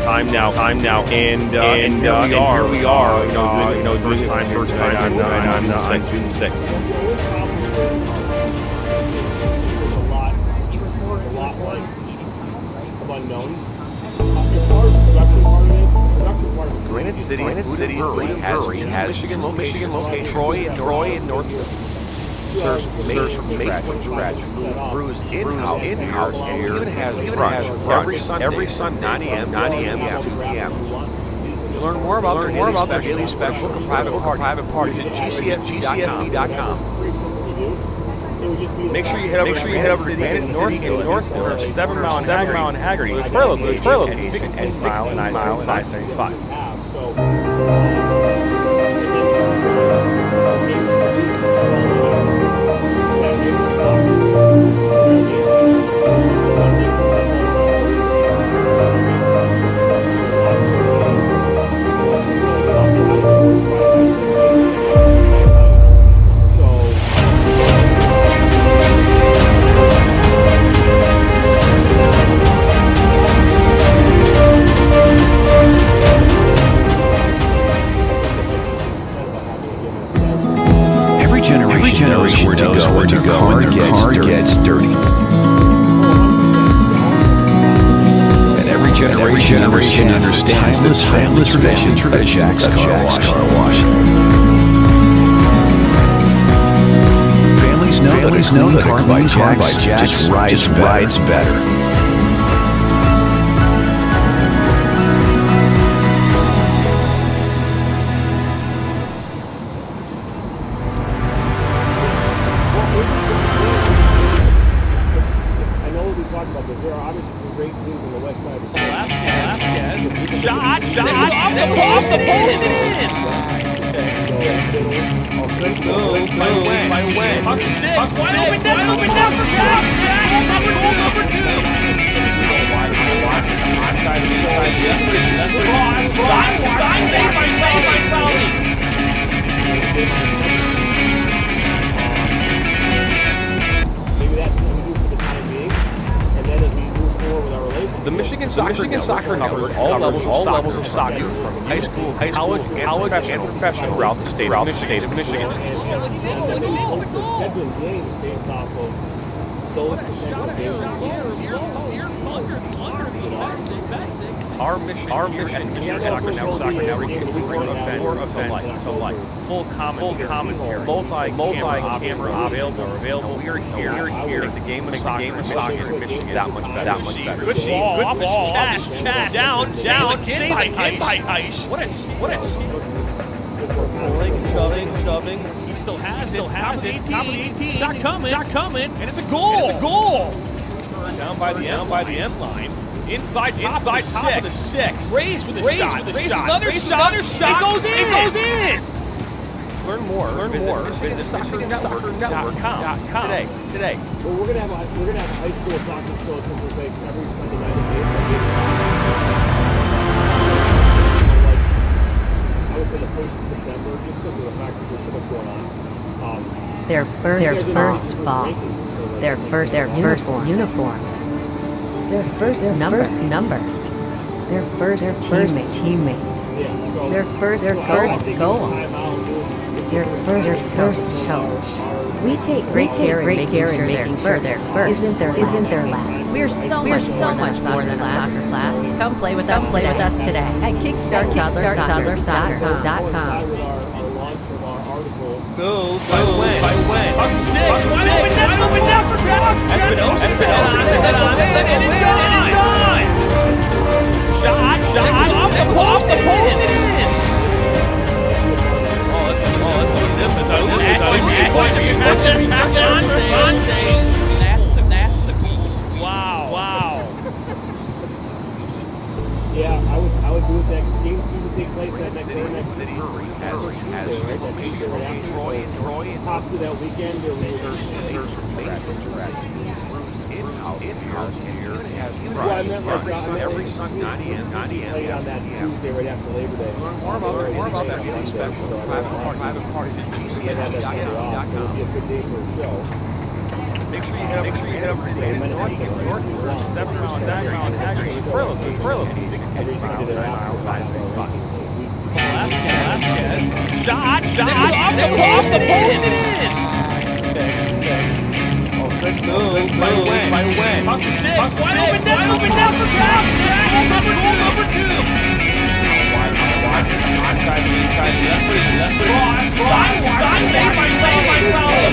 Time now, and here we are. First time on June 6th. There's a lot of unknowns. As far as the production part of this, Granite City Brewery has Michigan location, Troy and Northfield. Serves made from scratch food, brews in-house, and even has brunch every Sunday, 9 a.m. to 2 p.m. To learn more about their daily special, book a private parties at gcfb.com. Make sure you head over to Granite Northfield, 7 Mile and Haggerty, trail location at 16 mile and I-75. dirty. And every generation understands the timeless tradition of Jack's Car Wash. Families know that a car by Jack's just rides better. The Michigan Soccer Network all levels of soccer, from high school, college, and professional throughout the state of Michigan. Our mission at Michigan Soccer Network is to bring events to life. Full commentary, multi-camera available. We are here to make the game of soccer in Michigan that much better. Good ball off his chest, down, save by Heiss. What a shoving. He still has it. Top of the 18. Shot coming, and it's a goal. Down by the end line. Inside top of the six. Raised with a shot. Another shot. It goes in. Learn more. Visit MichiganSoccerNetwork.com today. Well, we're gonna have a high school soccer show taking place every Sunday night. I would say the 1st of September, just because of the fact that there's so much going on. Their first ball. Their first uniform. Their first number. Their first teammate. Their first goal. Their first coach. We take great care in making sure their first isn't their last. We're so much more than a soccer class. Come play with us today at kickstart.toddlersoccer.com. Go, by the way. Six, wide open down for grabs. Espinosa, and it dies. Shot, off the post and in. This is a That's the wow. Yeah, I would do it that game season take place that next day, next city. Troy, and possibly that weekend there was every Sunday, 9 a.m. Played on that Tuesday right after Labor Day. More about that really special private parties at GCN.com. It would be a good day for a show. Make sure you head over to the north, 7 miles, Trail of 60 Last guess. Shot, off the post and in. Good move, by the way. Puck for 6, wide open down for grabs. Goal number 2. Onside, left foot. Stein, save by Fowler.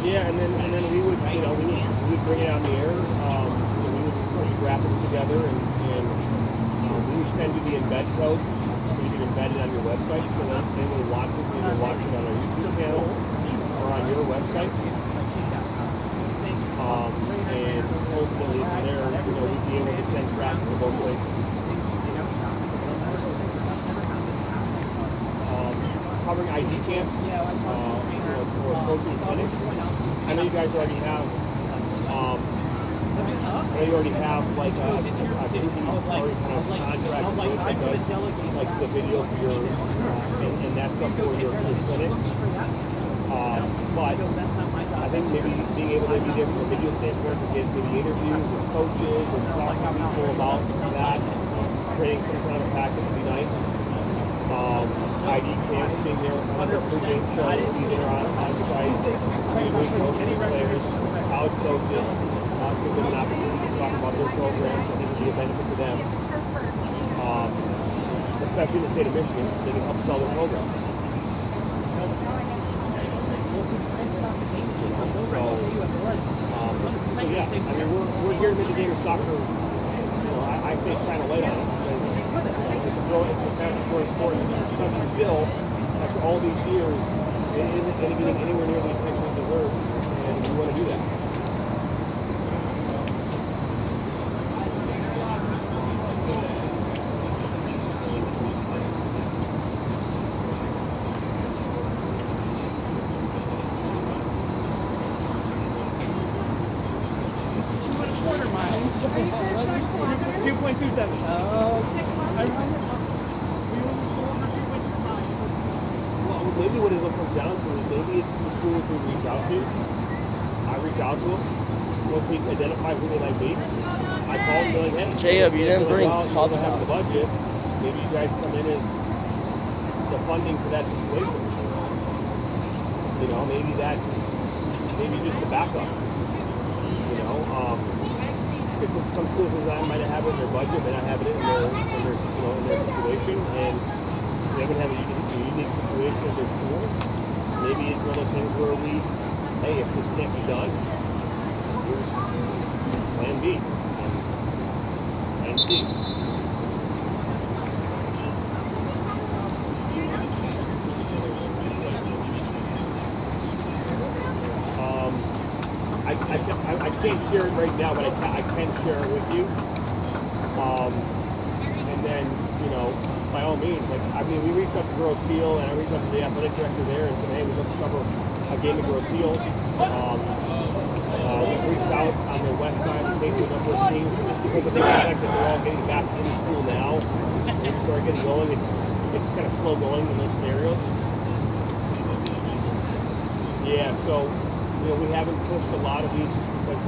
Yeah, and then we would bring it on the air. We would wrap it together, and we would send you the embed code so you can embed it on your website. So that they will watch it. They will watch it on our YouTube channel or on your website. And ultimately from there, we'd be able to send traffic to both places. Covering ID camps, or coaching clinics. I know you guys already have you already have like a group you already kind of contract with that does like the video for your and that stuff for your clinics. But I think maybe being able to be there from a video standpoint to get maybe interviews with coaches and talk to people about that, creating some kind of a package would be nice. ID camps being there on the pregame show, being there on site, interviewing coaches, players, college coaches, give them an opportunity to talk about their programs. I think it would be a benefit to them, especially in the state of Michigan, so they can help sell their programs. So yeah, I mean, we're here to make the game of soccer. I say shine a light on it because it's a fastest growing sport. It's still, after all these years, it isn't getting anywhere near the attention it deserves, and we want to do that. Maybe what it'll come down to is maybe it's the schools we reach out to. I reach out to them. Once we identify who they might be, I call them and be like, hey, Jacob, you didn't bring cups out. out. The budget. Maybe you guys come in as the funding for that situation. You know, maybe that's just the backup. You know, because some schools might have it in their budget, may not have it in their situation, and they would have a unique situation at their school. Maybe it's one of those things where hey, if this can't be done, here's plan B and C. I can't share it right now, but I can share it with you. And then, you know, by all means, like, I mean, we reached out to Grosse Seal, and I reached out to the athletic director there and said, hey, we'd love to cover a game at Grosse Seal. We reached out on the west side of the state to a number of teams, just because of the fact that they're all getting back into school now. When we start getting going, it's kind of slow going in those scenarios. Yeah, so, you know, we haven't pushed a lot of these just because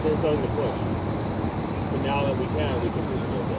they're going to push. But now that we can push a little bit.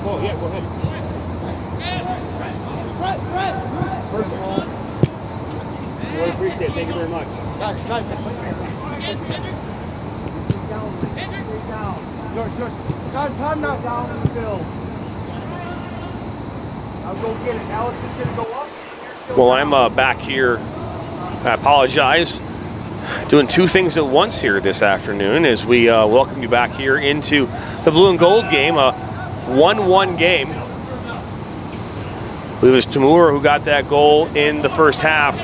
Oh, yeah, go ahead. First of all, I really appreciate it. Thank you very much. Time now down in the field. I'll go get it. Alex is going to go up. Well, I'm back here. I apologize. Doing two things at once here this afternoon as we welcome you back here into the blue and gold game, a 1-1 game. It was Tamura who got that goal in the first half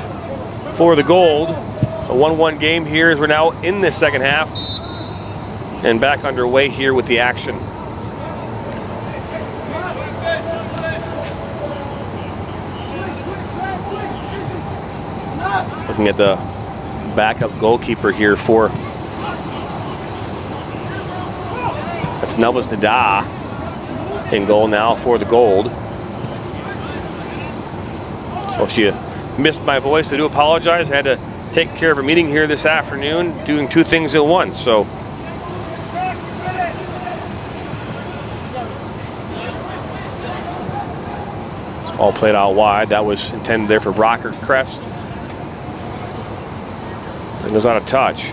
for the gold. A 1-1 game here as we're now in the second half and back underway here with the action. Looking at the backup goalkeeper here for, that's Nelvis Dada in goal now for the gold. So if you missed my voice, I do apologize. I had to take care of a meeting here this afternoon, doing two things at once. So this ball played out wide. That was intended there for Brockert Kress. It goes out of touch.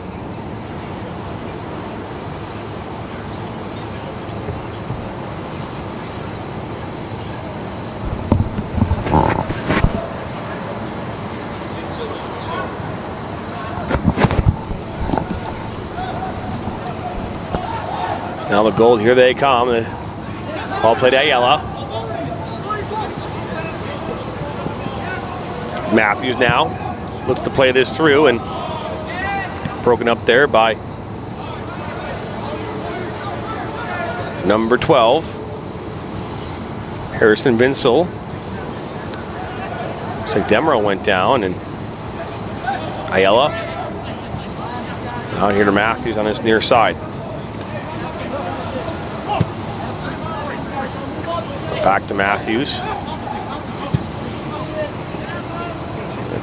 Now the gold, here they come. Ball played to Ayala. Matthews now looks to play this through and broken up there by number 12, Harrison Vinsel. Looks like Demro went down and Ayala. Out here to Matthews on his near side. Back to Matthews.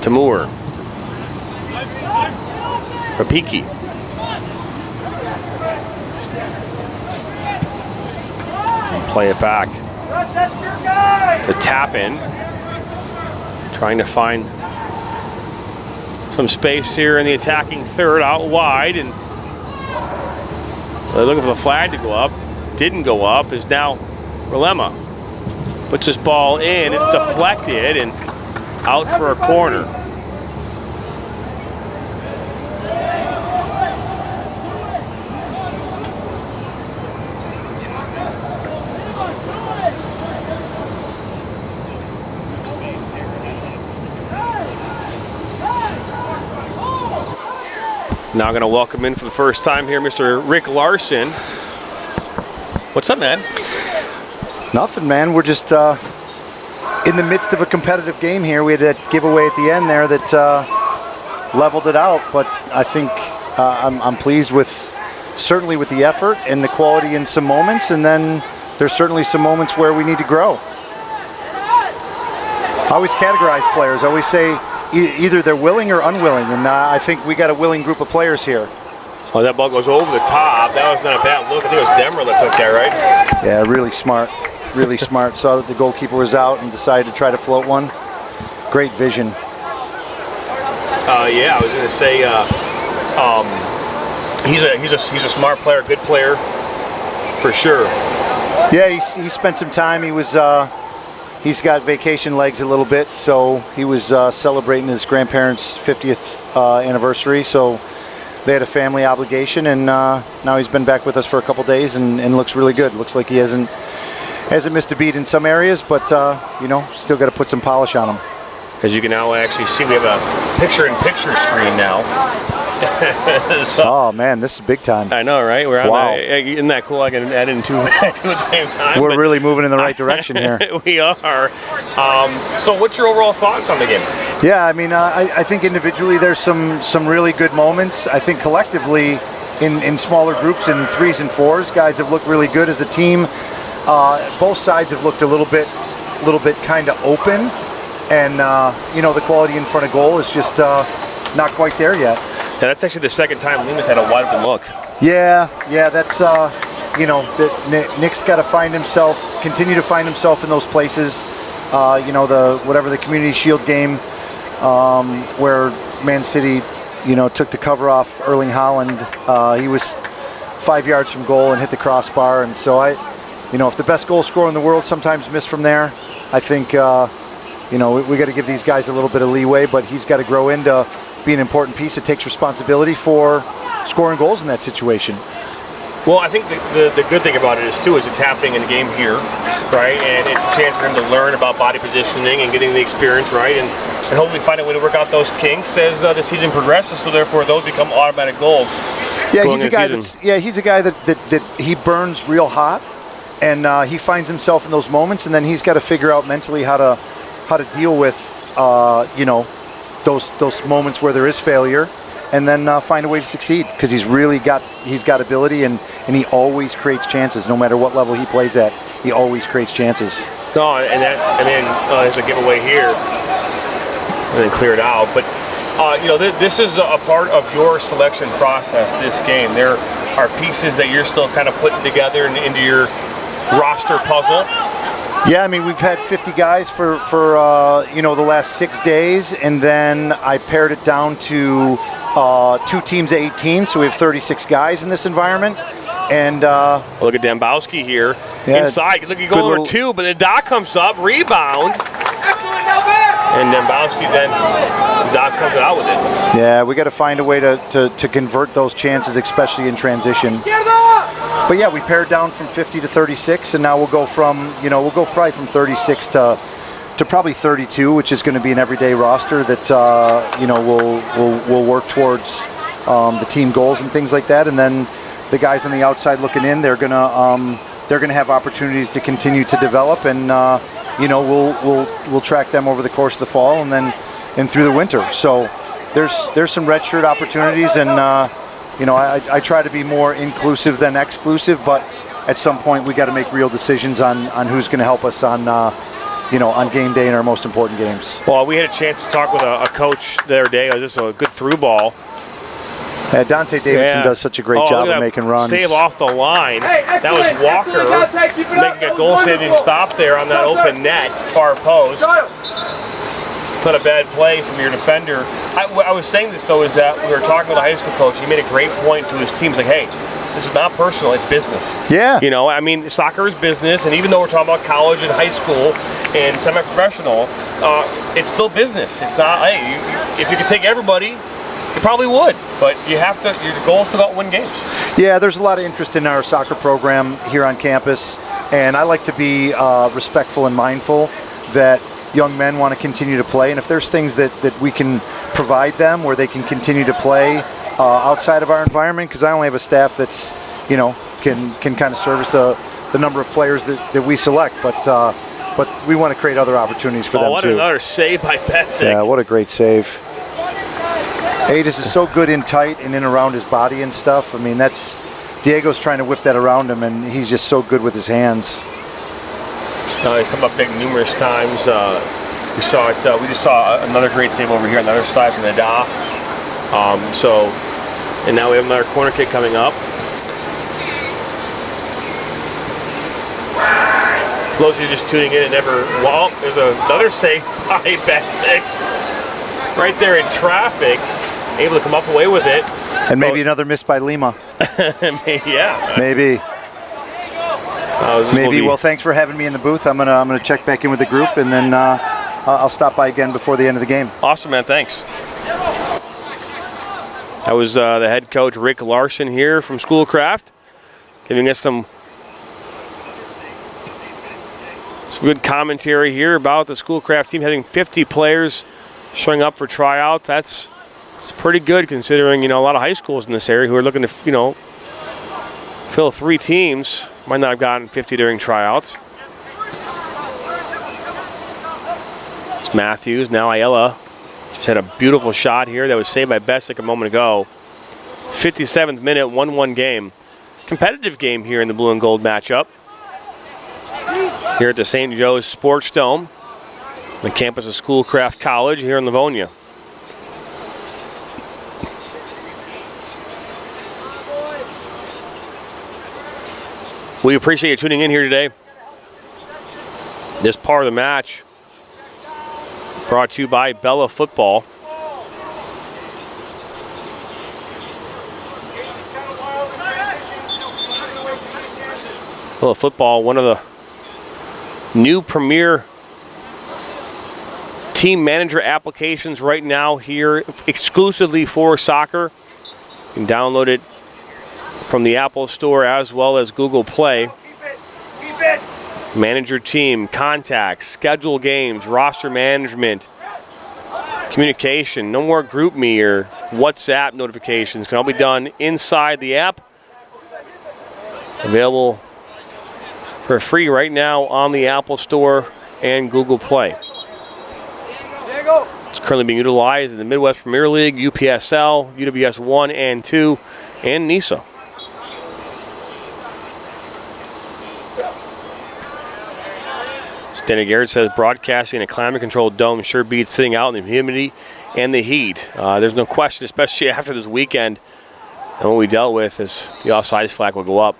To Moore. Rapiki. And play it back to Tappan. Trying to find some space here in the attacking third out wide. And they're looking for the flag to go up. Didn't go up. Is now Relema. Puts this ball in. It's deflected and out for a corner. Now going to welcome in for the first time here, Mr. Rick Larson. What's up, man? Nothing, man. We're just in the midst of a competitive game here. We had a giveaway at the end there that leveled it out, but I think I'm pleased with, certainly with the effort and the quality in some moments, and then there's certainly some moments where we need to grow. I always categorize players. I always say either they're willing or unwilling, and I think we got a willing group of players here. Oh, that ball goes over the top. That was not a bad look. I think it was Demmer that took that, right? Yeah, really smart. Really smart. Saw that the goalkeeper was out and decided to try to float one. Great vision. Yeah, I was going to say he's a smart player, good player, for sure. Yeah, he spent some time. He was he's got vacation legs a little bit, so he was celebrating his grandparents' 50th anniversary. So they had a family obligation, and now he's been back with us for a couple days and looks really good. Looks like he hasn't missed a beat in some areas, but you know, still got to put some polish on him. As you can now actually see, we have a picture-in-picture screen now. So, oh man, this is big time. I know, right? We're on wow. Isn't that cool? I can add in two at the same time. We're really moving in the right direction here. We are. So what's your overall thoughts on the game? Yeah, I mean, I think individually there's some really good moments. I think collectively in smaller groups, in 3s and 4s, guys have looked really good as a team. Both sides have looked a little bit kind of open, and you know, the quality in front of goal is just not quite there yet. Yeah, that's actually the second time Lima's had a wide open look. Yeah, that's Nick's got to continue to find himself in those places. The Community Shield game where Man City, took the cover off Erling Haaland. He was 5 yards from goal and hit the crossbar. And so if the best goal scorer in the world sometimes miss from there, I think, we got to give these guys a little bit of leeway, but he's got to grow into be an important piece. It takes responsibility for scoring goals in that situation. Well, I think the good thing about it is it's happening in the game here, right? And it's a chance for him to learn about body positioning and getting the experience right, and hopefully find a way to work out those kinks as the season progresses. So therefore, those become automatic goals. Yeah, he's a guy that he burns real hot, and he finds himself in those moments, and then he's got to figure out mentally how to deal with those moments where there is failure. And then find a way to succeed, because he's got ability, and he always creates chances no matter what level he plays at. He always creates chances. No, and then there's a giveaway here, and then clear it out. But this is a part of your selection process. This game, there are pieces that you're still kind of putting together into your roster puzzle. Yeah, I mean, we've had 50 guys for the last 6 days, and then I pared it down to 2 teams of 18, so we have 36 guys in this environment. And look at Dembowski here inside. Look, you go over 2, but the Doc comes up, rebound, and Dembowski then Doc comes out with it. Yeah, we got to find a way to convert those chances, especially in transition. But yeah, we pared down from 50 to 36, and now we'll go probably from 36 to probably 32, which is going to be an everyday roster that we'll work towards the team goals and things like that. And then the guys on the outside looking in, they're gonna have opportunities to continue to develop, and we'll track them over the course of the fall and through the winter. So there's some redshirt opportunities, and I try to be more inclusive than exclusive, but at some point we got to make real decisions on who's going to help us on game day in our most important games. Well, we had a chance to talk with a coach the other day. It was just a good through ball. Dante Davidson does such a great job of making runs. Save off the line. That was Walker making a goal-saving stop there on that open net, far post. It's not a bad play from your defender. I was saying this, though, is that we were talking with a high school coach. He made a great point to his team. He's like, hey, this is not personal, it's business. Yeah. Soccer is business, and even though we're talking about college and high school and semi-professional, it's still business. It's not, hey, if you could take everybody, you probably would, but your goal is to go out and win games. Yeah, there's a lot of interest in our soccer program here on campus, and I like to be respectful and mindful that young men want to continue to play, and if there's things that we can provide them where they can continue to play outside of our environment, because I only have a staff that's can kind of service the number of players that we select, but we want to create other opportunities for them what too. Another save by Bessick. Yeah, what a great save. Adis is so good in tight and in around his body and stuff. I mean, Diego's trying to whip that around him, and he's just so good with his hands. He's come up big numerous times. We saw it. We just saw another great save over here on the other side from the Da. And now we have another corner kick coming up. For those of you just tuning in, there's another save by Bessick. Right there in traffic, able to come up away with it. And maybe another miss by Lima. Yeah. Maybe. Well, thanks for having me in the booth. I'm gonna check back in with the group, and then I'll stop by again before the end of the game. Awesome, man. Thanks. That was the head coach, Rick Larson, here from Schoolcraft, giving us some good commentary here about the Schoolcraft team having 50 players showing up for tryouts. It's pretty good considering, a lot of high schools in this area who are looking to, fill 3 teams. Might not have gotten 50 during tryouts. It's Matthews, now Ayala. Just had a beautiful shot here that was saved by Bessick a moment ago. 57th minute, 1-1 game. Competitive game here in the blue and gold matchup. Here at the St. Joe's Sports Dome, the campus of Schoolcraft College here in Livonia. We appreciate you tuning in here today. This part of the match brought to you by Bella Football. Bella Football, one of the new premier team manager applications right now here exclusively for soccer. You can download it from the Apple Store as well as Google Play. Manage your team, contacts, schedule games, roster management, communication. No more GroupMe or WhatsApp notifications. Can all be done inside the app. Available for free right now on the Apple Store and Google Play. It's currently being utilized in the Midwest Premier League, UPSL, UWS 1 and 2, and NISA. Danny Garrett says broadcasting in a climate-controlled dome sure beats sitting out in the humidity and the heat. There's no question, especially after this weekend. And what we dealt with is the offsides flag will go up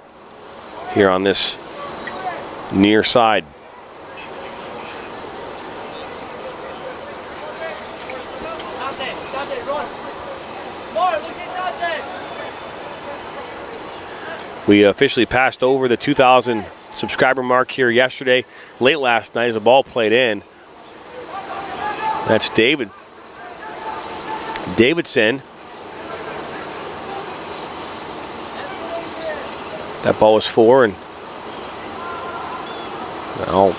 here on this near side. We officially passed over the 2,000 subscriber mark here yesterday, late last night as the ball played in. That's Davidson. That ball was 4, and now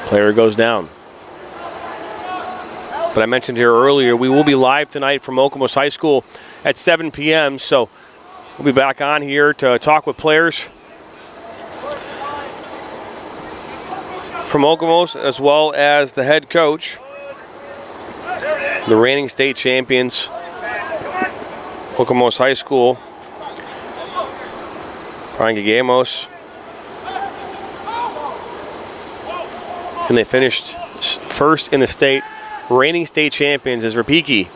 player goes down. But I mentioned here earlier, we will be live tonight from Okemos High School at 7 p.m. So we'll be back on here to talk with players from Okemos, as well as the head coach, the reigning state champions, Okemos High School, Brian Gagamos. And they finished first in the state, reigning state champions is Rapiki.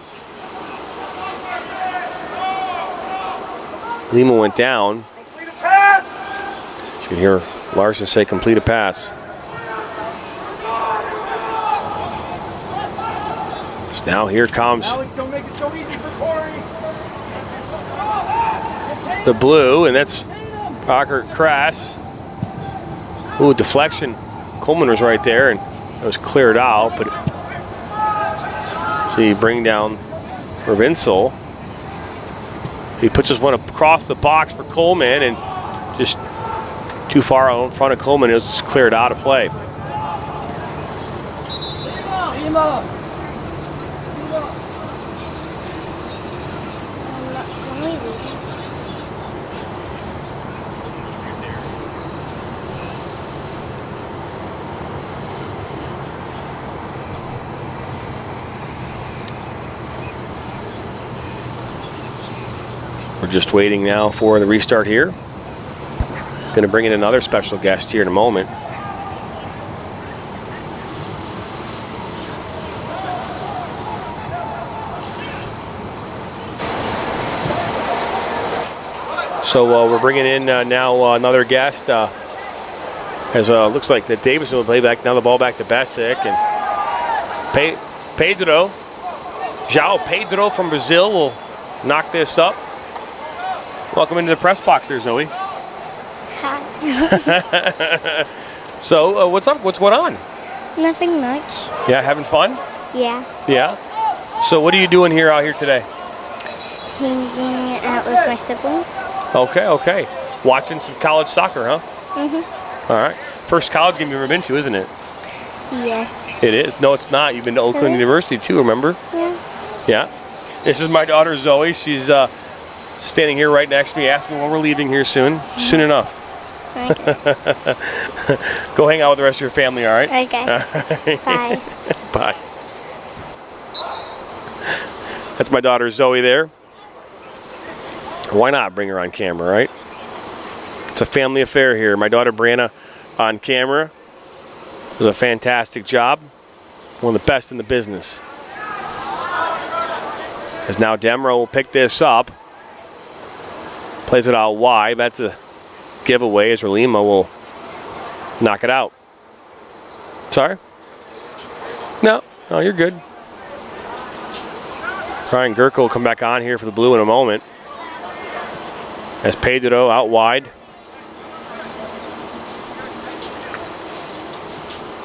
Lima went down. You can hear Larson say complete a pass. Now here comes the blue, and that's Rocker Crass. Ooh, deflection. Coleman was right there, and it was cleared out, but so you bring down for Vinsel. He puts this one across the box for Coleman, and just too far out in front of Coleman. It was just cleared out of play. We're just waiting now for the restart here. Going to bring in another special guest here in a moment. So we're bringing in now another guest. As looks like that Davidson will play back now the ball back to Besic, and João Pedro from Brazil will knock this up. Welcome into the press box there, Zoe. Hi. So, what's up? What's going on? Nothing much. Yeah, having fun? Yeah. Yeah? So, what are you doing out here today? Hanging out with my siblings. Okay. Watching some college soccer, huh? Mm-hmm. All right. First college game you've ever been to, isn't it? Yes. It is. No, it's not. You've been to Oakland University, too, remember? Yeah. Yeah. This is my daughter, Zoe. She's standing here right next to me. Asked me when we're leaving here soon. Soon enough. Okay. Go hang out with the rest of your family, all right? Okay. Bye. Bye. That's my daughter, Zoe, there. Why not bring her on camera, right? It's a family affair here. My daughter, Brianna, on camera does a fantastic job. One of the best in the business. As now Demro will pick this up. Plays it out wide. That's a giveaway as Relima will knock it out. Sorry? No, you're good. Ryan Gurka will come back on here for the blue in a moment. As Pedro out wide.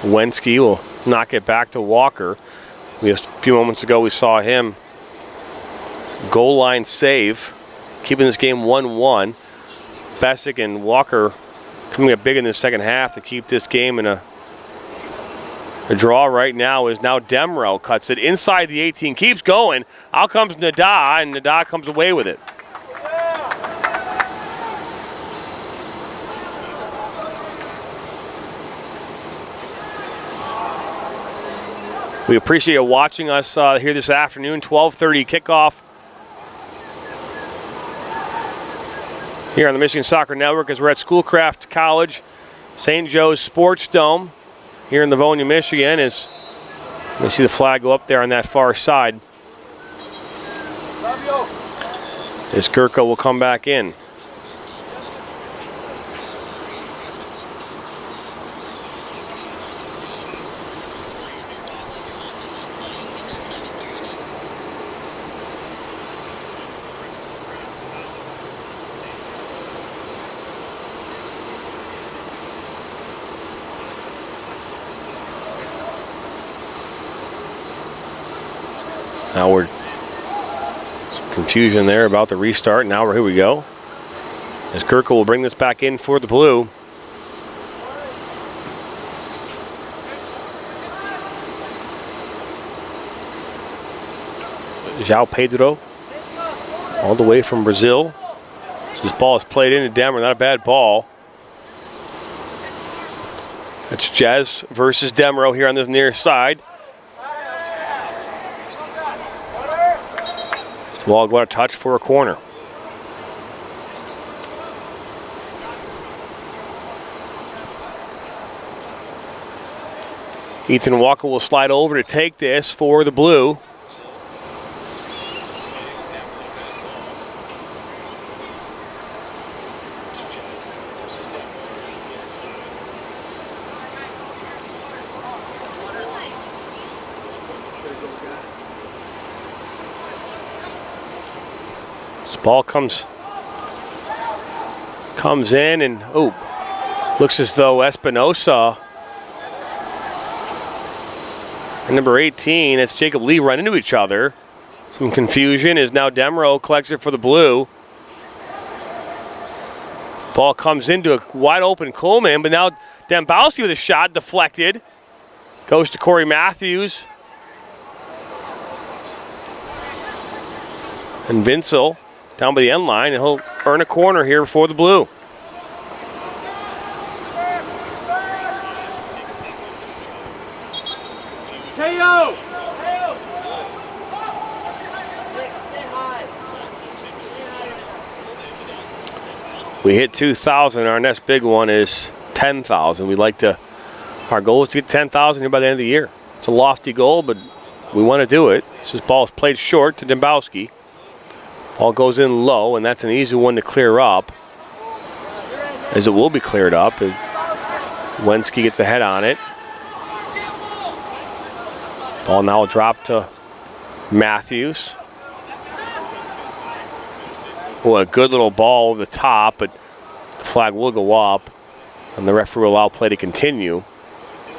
Wenski will knock it back to Walker. Just a few moments ago we saw him goal line save, keeping this game 1-1. Bessick and Walker coming up big in the second half to keep this game in a draw right now. Is now Demro cuts it inside the 18, keeps going. Out comes Nada, and Nada comes away with it. We appreciate you watching us here this afternoon. 12:30 kickoff here on the Michigan Soccer Network as we're at Schoolcraft College, St. Joe's Sports Dome here in Livonia, Michigan. As we see the flag go up there on that far side. As Gurka will come back in. Now we're some confusion there about the restart. Now here we go. As Gurka will bring this back in for the blue. João Pedro, all the way from Brazil. So this ball is played into Demmer, not a bad ball. It's Jez versus Demro here on this near side. The ball going to touch for a corner. Ethan Walker will slide over to take this for the blue. Ball comes in and looks as though Espinosa and number 18, that's Jacob Lee, run into each other. Some confusion as now Demro collects it for the blue. Ball comes into a wide open Coleman, but now Dembowski with a shot deflected. Goes to Corey Matthews. And Vincel down by the end line, and he'll earn a corner here for the blue. Teo! We hit 2,000. Our next big one is 10,000. Our goal is to get 10,000 here by the end of the year. It's a lofty goal, but we want to do it. This ball is played short to Dembowski. Ball goes in low, and that's an easy one to clear up, as it will be cleared up. Wenski gets ahead on it. Ball now will drop to Matthews. Oh, a good little ball over the top, but the flag will go up, and the referee will allow play to continue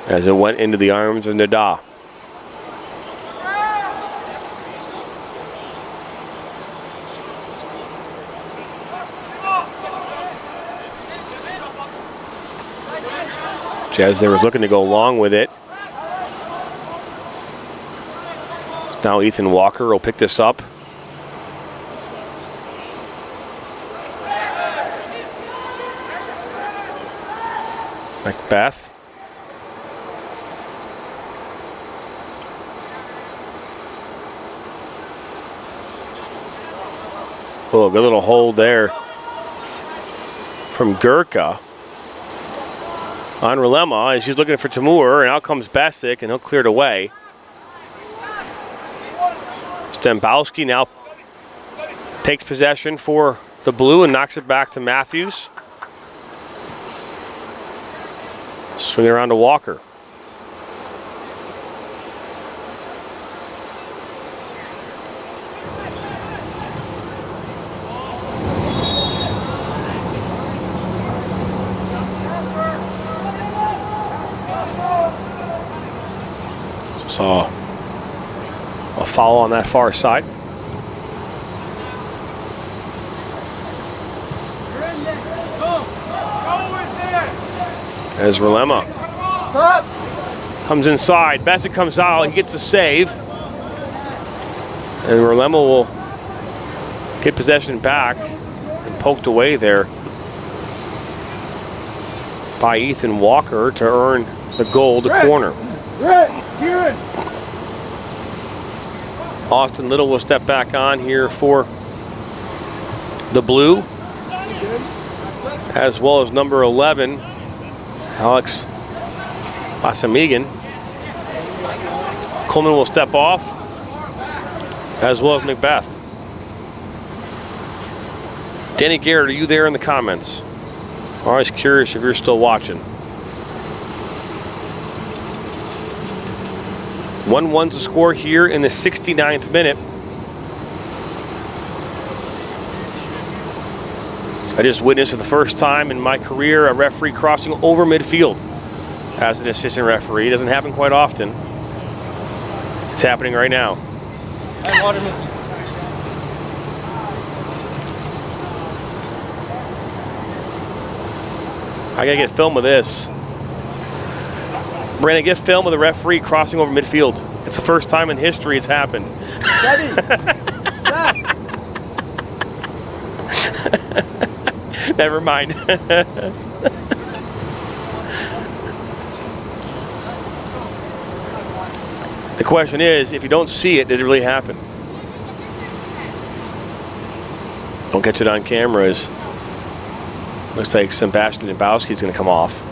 as it went into the arms of Nada. Jazz there was looking to go along with it. So now Ethan Walker will pick this up. Macbeth. Oh, good little hold there from Gurka on Relema as he's looking for Timur, and out comes Bessick, and he'll clear it away. Dembowski now takes possession for the blue and knocks it back to Matthews. Swing it around to Walker. Saw a foul on that far side. As Relema comes inside, Bassett comes out, he gets a save. And Relema will get possession back and poked away there by Ethan Walker to earn the goal to corner. Austin Little will step back on here for the Blue, as well as number 11, Alex Basamigan. Coleman will step off, as well as Macbeth. Danny Garrett, are you there in the comments? Always curious if you're still watching. 1-1's the score here in the 69th minute. I just witnessed for the first time in my career a referee crossing over midfield as an assistant referee. It doesn't happen quite often. It's happening right now. I gotta get film of this. Brandon, get film of the referee crossing over midfield. It's the first time in history it's happened. Never mind. The question is, if you don't see it, did it really happen? Don't catch it on camera. Looks like Sebastian Dembowski is going to come off.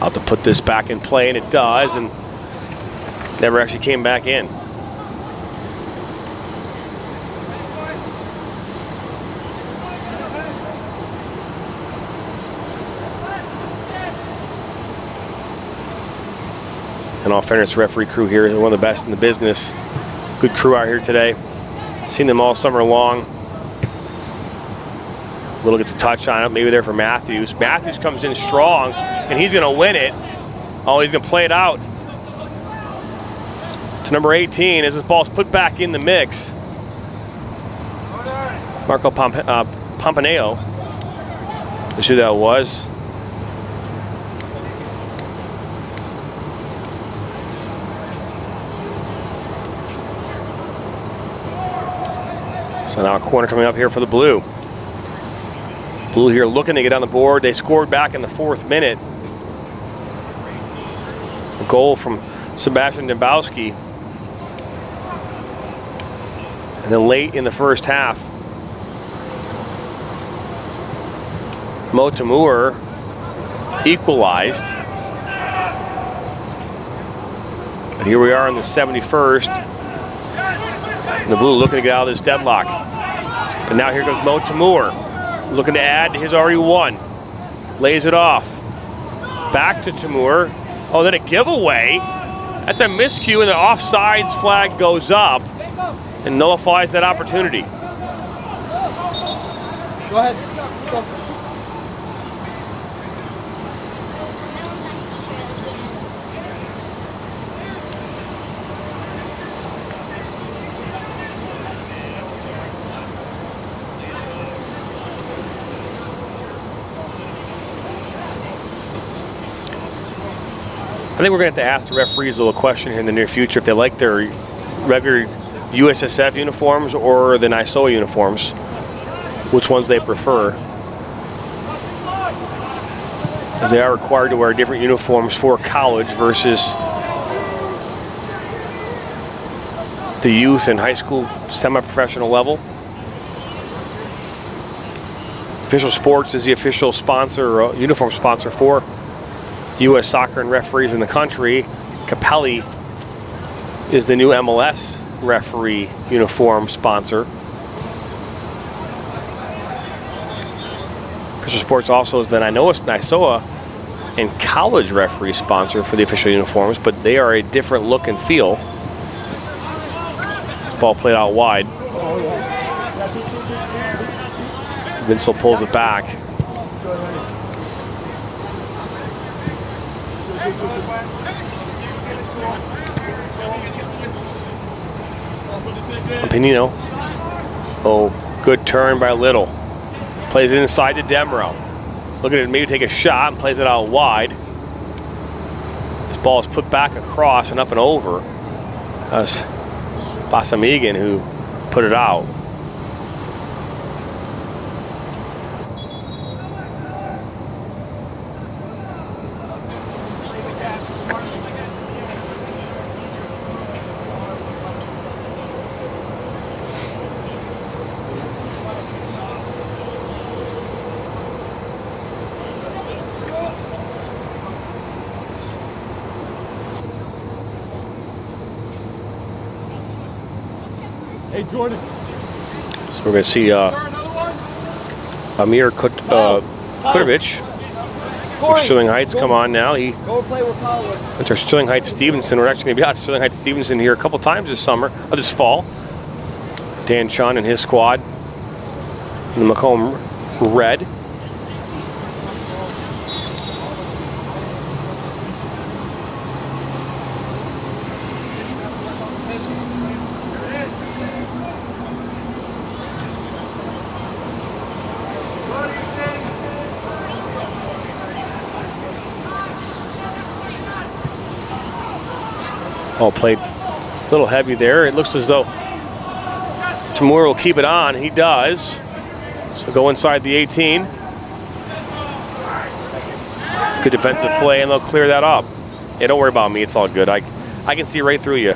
Out to put this back in play, and it does, and never actually came back in. In all fairness, referee crew here is one of the best in the business. Good crew out here today. Seen them all summer long. Little gets a touch on it, maybe there for Matthews. Matthews comes in strong, and he's going to win it. Oh, he's going to play it out to number 18 as this ball's put back in the mix. Marco Pompaneo. That's who that was. So now a corner coming up here for the Blue. Blue here looking to get on the board. They scored back in the 4th minute. A goal from Sebastian Dembowski. And then late in the first half, Mo Tamur equalized. But here we are in the 71st. And the Blue looking to get out of this deadlock. And now here goes Mo Tamur, looking to add to his already one. Lays it off. Back to Tamur. Oh, then a giveaway. That's a miscue, and the offsides flag goes up and nullifies that opportunity. Go ahead. Go. I think we're going to have to ask the referees a little question here in the near future if they like their regular USSF uniforms or the NYSOA uniforms, which ones they prefer. As they are required to wear different uniforms for college versus the youth and high school semi-professional level. Official Sports is the official sponsor, uniform sponsor for U.S. soccer and referees in the country. Capelli is the new MLS referee uniform sponsor. Fisher Sports also is the Nisoa and college referee sponsor for the official uniforms, but they are a different look and feel. This ball played out wide. Vinsel pulls it back. Pinino. Oh, good turn by Little. Plays it inside to Demro. Look at it, maybe take a shot and plays it out wide. This ball is put back across and up and over. That's Basamigan who put it out. Hey, Jordan. So we're going to see Amir Kutovic. Sterling Heights come on now. He went to Sterling Heights Stevenson. We're actually going to be out to Sterling Heights Stevenson here a couple times this fall. Dan Chun and his squad in the Macomb Red. Ball played a little heavy there. It looks as though Tamur will keep it on. He does. So go inside the 18. Good defensive play, and they'll clear that up. Yeah, don't worry about me. It's all good. I can see right through you.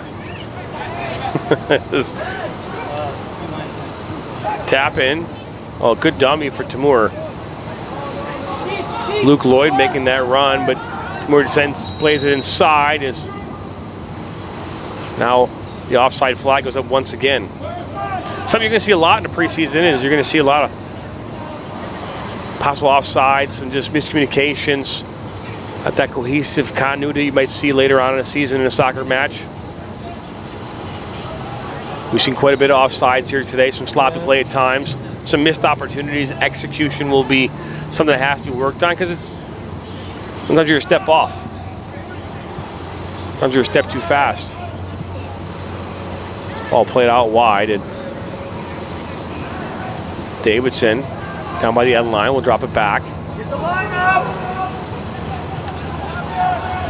Tap in. Oh, good dummy for Tamur. Luke Lloyd making that run, but Tamur descends, plays it inside. Now the offside flag goes up once again. Something you're going to see a lot in the preseason is you're going to see a lot of possible offsides and just miscommunications. Not that cohesive continuity you might see later on in the season in a soccer match. We've seen quite a bit of offsides here today, some sloppy play at times, some missed opportunities. Execution will be something that has to be worked on because sometimes you're a step off. Sometimes you're a step too fast. Ball played out wide, and Davidson down by the end line will drop it back. Get the line up.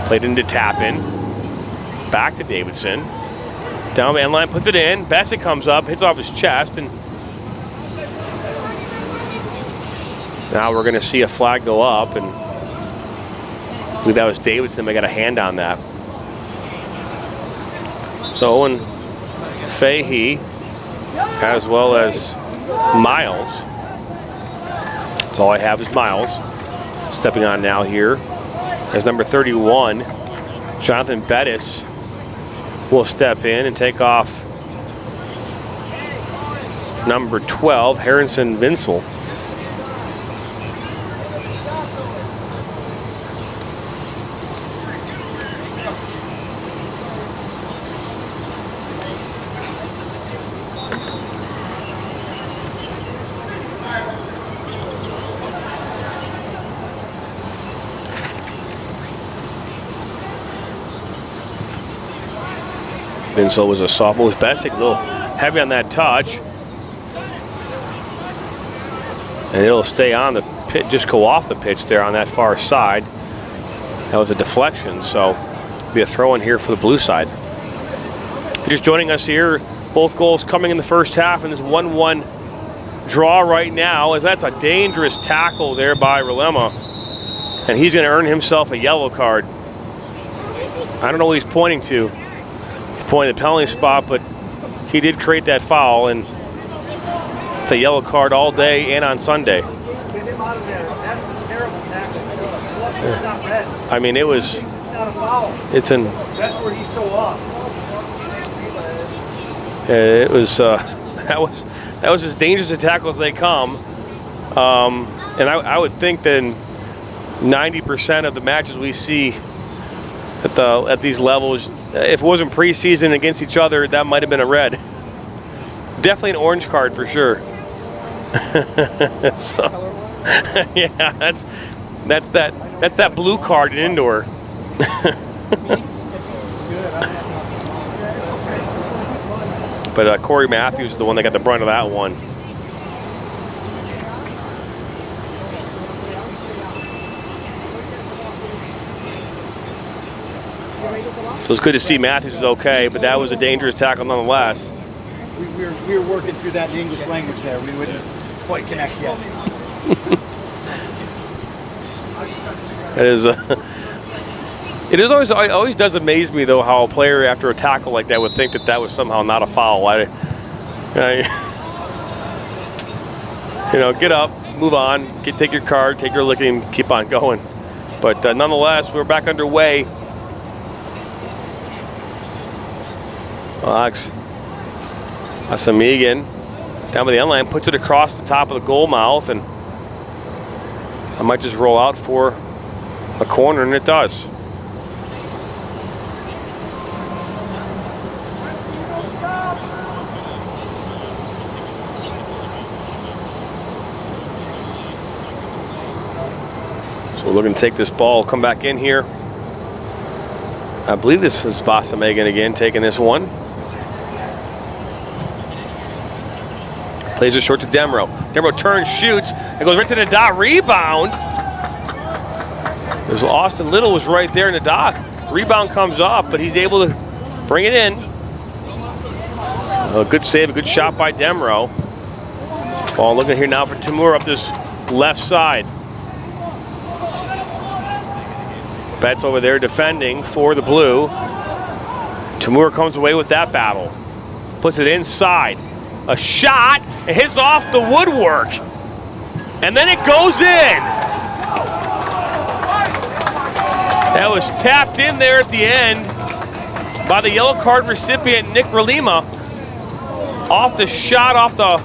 Played into Tappan. Back to Davidson. Down the end line, puts it in. Bassett comes up, hits off his chest, and now we're going to see a flag go up, and I believe that was Davidson. They got a hand on that. So Owen Fahey, as well as Miles. That's all I have is Miles. Stepping on now here as number 31, Jonathan Bettis will step in and take off number 12, Harrison Vinsel. Vinsel was a sophomore. Bessick a little heavy on that touch. And it'll stay on the pit, just go off the pitch there on that far side. That was a deflection, so it'll be a throw in here for the blue side. If you're just joining us here, both goals coming in the first half, and this 1-1 draw right now, as that's a dangerous tackle there by Relema. And he's going to earn himself a yellow card. I don't know what he's pointing to. Point at the penalty spot, but he did create that foul, and it's a yellow card all day and on Sunday. Get him out of there. That's a terrible tackle. It's not red. I mean, it was. It's an. That's where he's so off. It was. That was as dangerous a tackle as they come. And I would think that 90% of the matches we see at these levels, if it wasn't preseason against each other, that might have been a red. Definitely an orange card for sure. So, yeah, that's that blue card in indoor. But Corey Matthews is the one that got the brunt of that one. So it's good to see Matthews is okay, but that was a dangerous tackle nonetheless. We were working through that in English language there. We wouldn't quite connect yet. It always does amaze me though how a player after a tackle like that would think that was somehow not a foul. Get up, move on, take your card, take your licking, keep on going. But nonetheless, we're back underway. Asamigan down by the end line, puts it across the top of the goal mouth, and I might just roll out for a corner, and it does. So we're looking to take this ball, come back in here. I believe this is Asamigan again taking this one. Plays it short to Demro. Demro turns, shoots, and goes right to the dot. Rebound. There's Austin Little was right there in the dot. Rebound comes off, but he's able to bring it in. A good save, a good shot by Demro. Ball looking here now for Timur up this left side. Betts over there defending for the blue. Timur comes away with that battle. Puts it inside. A shot, it hits off the woodwork. And then it goes in. That was tapped in there at the end by the yellow card recipient, Nick Relima. Off the shot, off the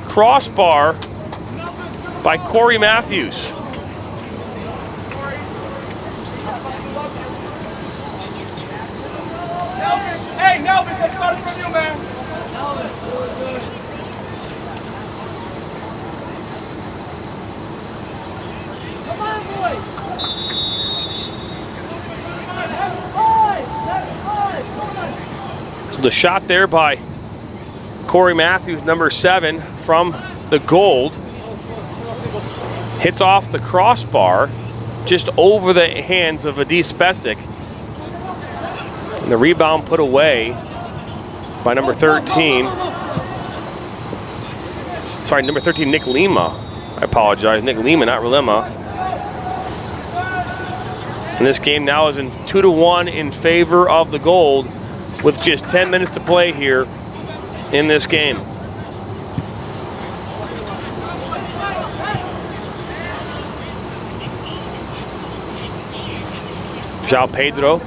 crossbar by Corey Matthews. Hey, Nelvis, let's start it from you, man. Come on, boys. So the shot there by Corey Matthews, number 7, from the gold. Hits off the crossbar, just over the hands of Adis Spesic. And the rebound put away by number 13. Sorry, number 13, Nick Lima. I apologize, Nick Lima, not Relima. And this game now is in 2-1 in favor of the gold with just 10 minutes to play here in this game. João Pedro.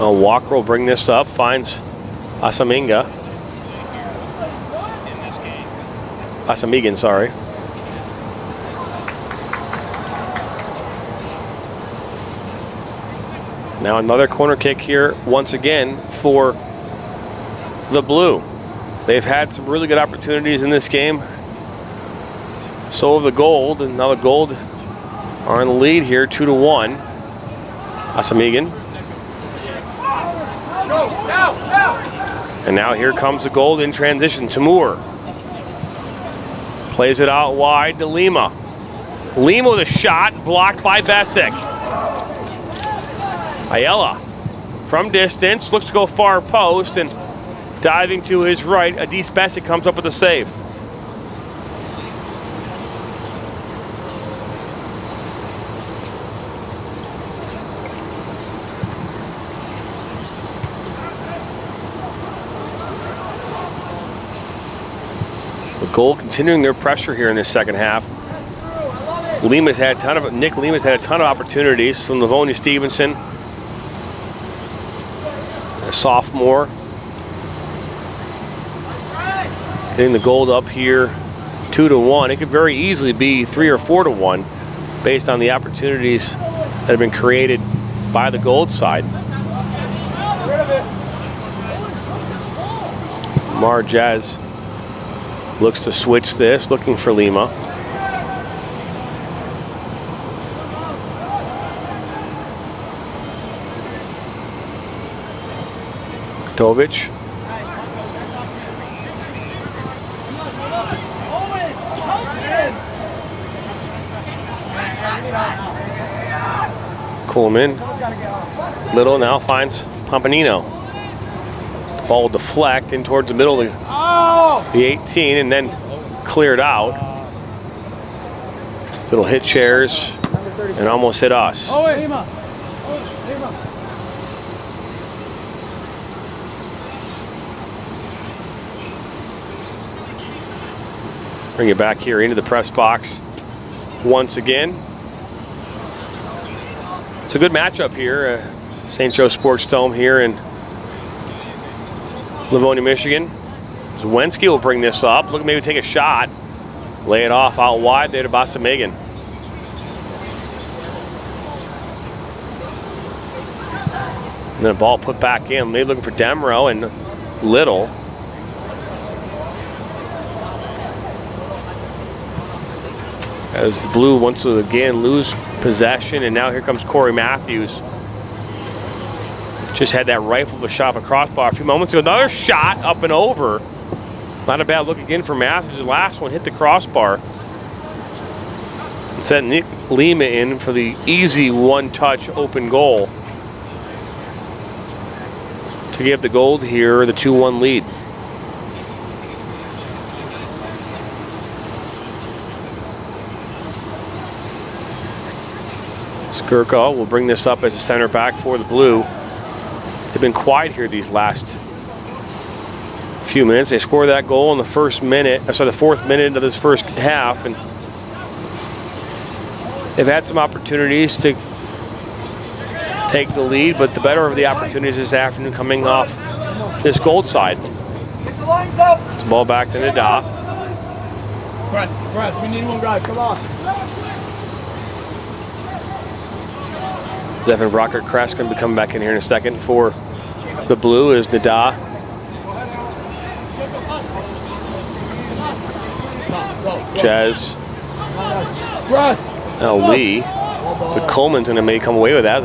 Walker will bring this up, finds Asamigan, sorry. Now another corner kick here once again for the blue. They've had some really good opportunities in this game. So have the gold, and now the gold are in the lead here, 2-1. Asamigan. And now here comes the gold in transition. Timur plays it out wide to Lima. Lima with a shot, blocked by Besic. Ayala from distance, looks to go far post, and diving to his right, Adis Besic comes up with a save. Gold continuing their pressure here in this second half. Nick Lima's had a ton of opportunities from Livonia Stevenson, a sophomore. Getting the Gold up here 2-1. It could very easily be 3 or 4-1 based on the opportunities that have been created by the Gold side. Marjez looks to switch this, looking for Lima. Kotovic. Coleman. Little now finds Pompanino. Ball will deflect in towards the middle of the 18 and then cleared out. Little hit chairs and almost hit us. Bring it back here into the press box once again. It's a good matchup here. St. Joe Sports Dome here in Livonia, Michigan. Zwensky will bring this up. Look, maybe take a shot. Lay it off out wide there to Boston-Megan. And then a ball put back in. Maybe looking for Demro and Little. As the Blue wants to again lose possession, and now here comes Corey Matthews. Just had that rifle of a shot of a crossbar a few moments ago. Another shot up and over. Not a bad look again for Matthews. The last one hit the crossbar. And sent Nick Lima in for the easy one-touch open goal to give the Gold here the 2-1 lead. Skirko will bring this up as a center back for the Blue. They've been quiet here these last few minutes. They scored that goal in the fourth minute of this first half, and they've had some opportunities to take the lead, but the better of the opportunities this afternoon coming off this Gold side. It's a ball back to Nada. Press, we need one guy, come on. Zephyr Brockert-Kress going to be coming back in here in a second for the Blue is Nada. Jazz. Now Lee. But Coleman's going to maybe come away with that.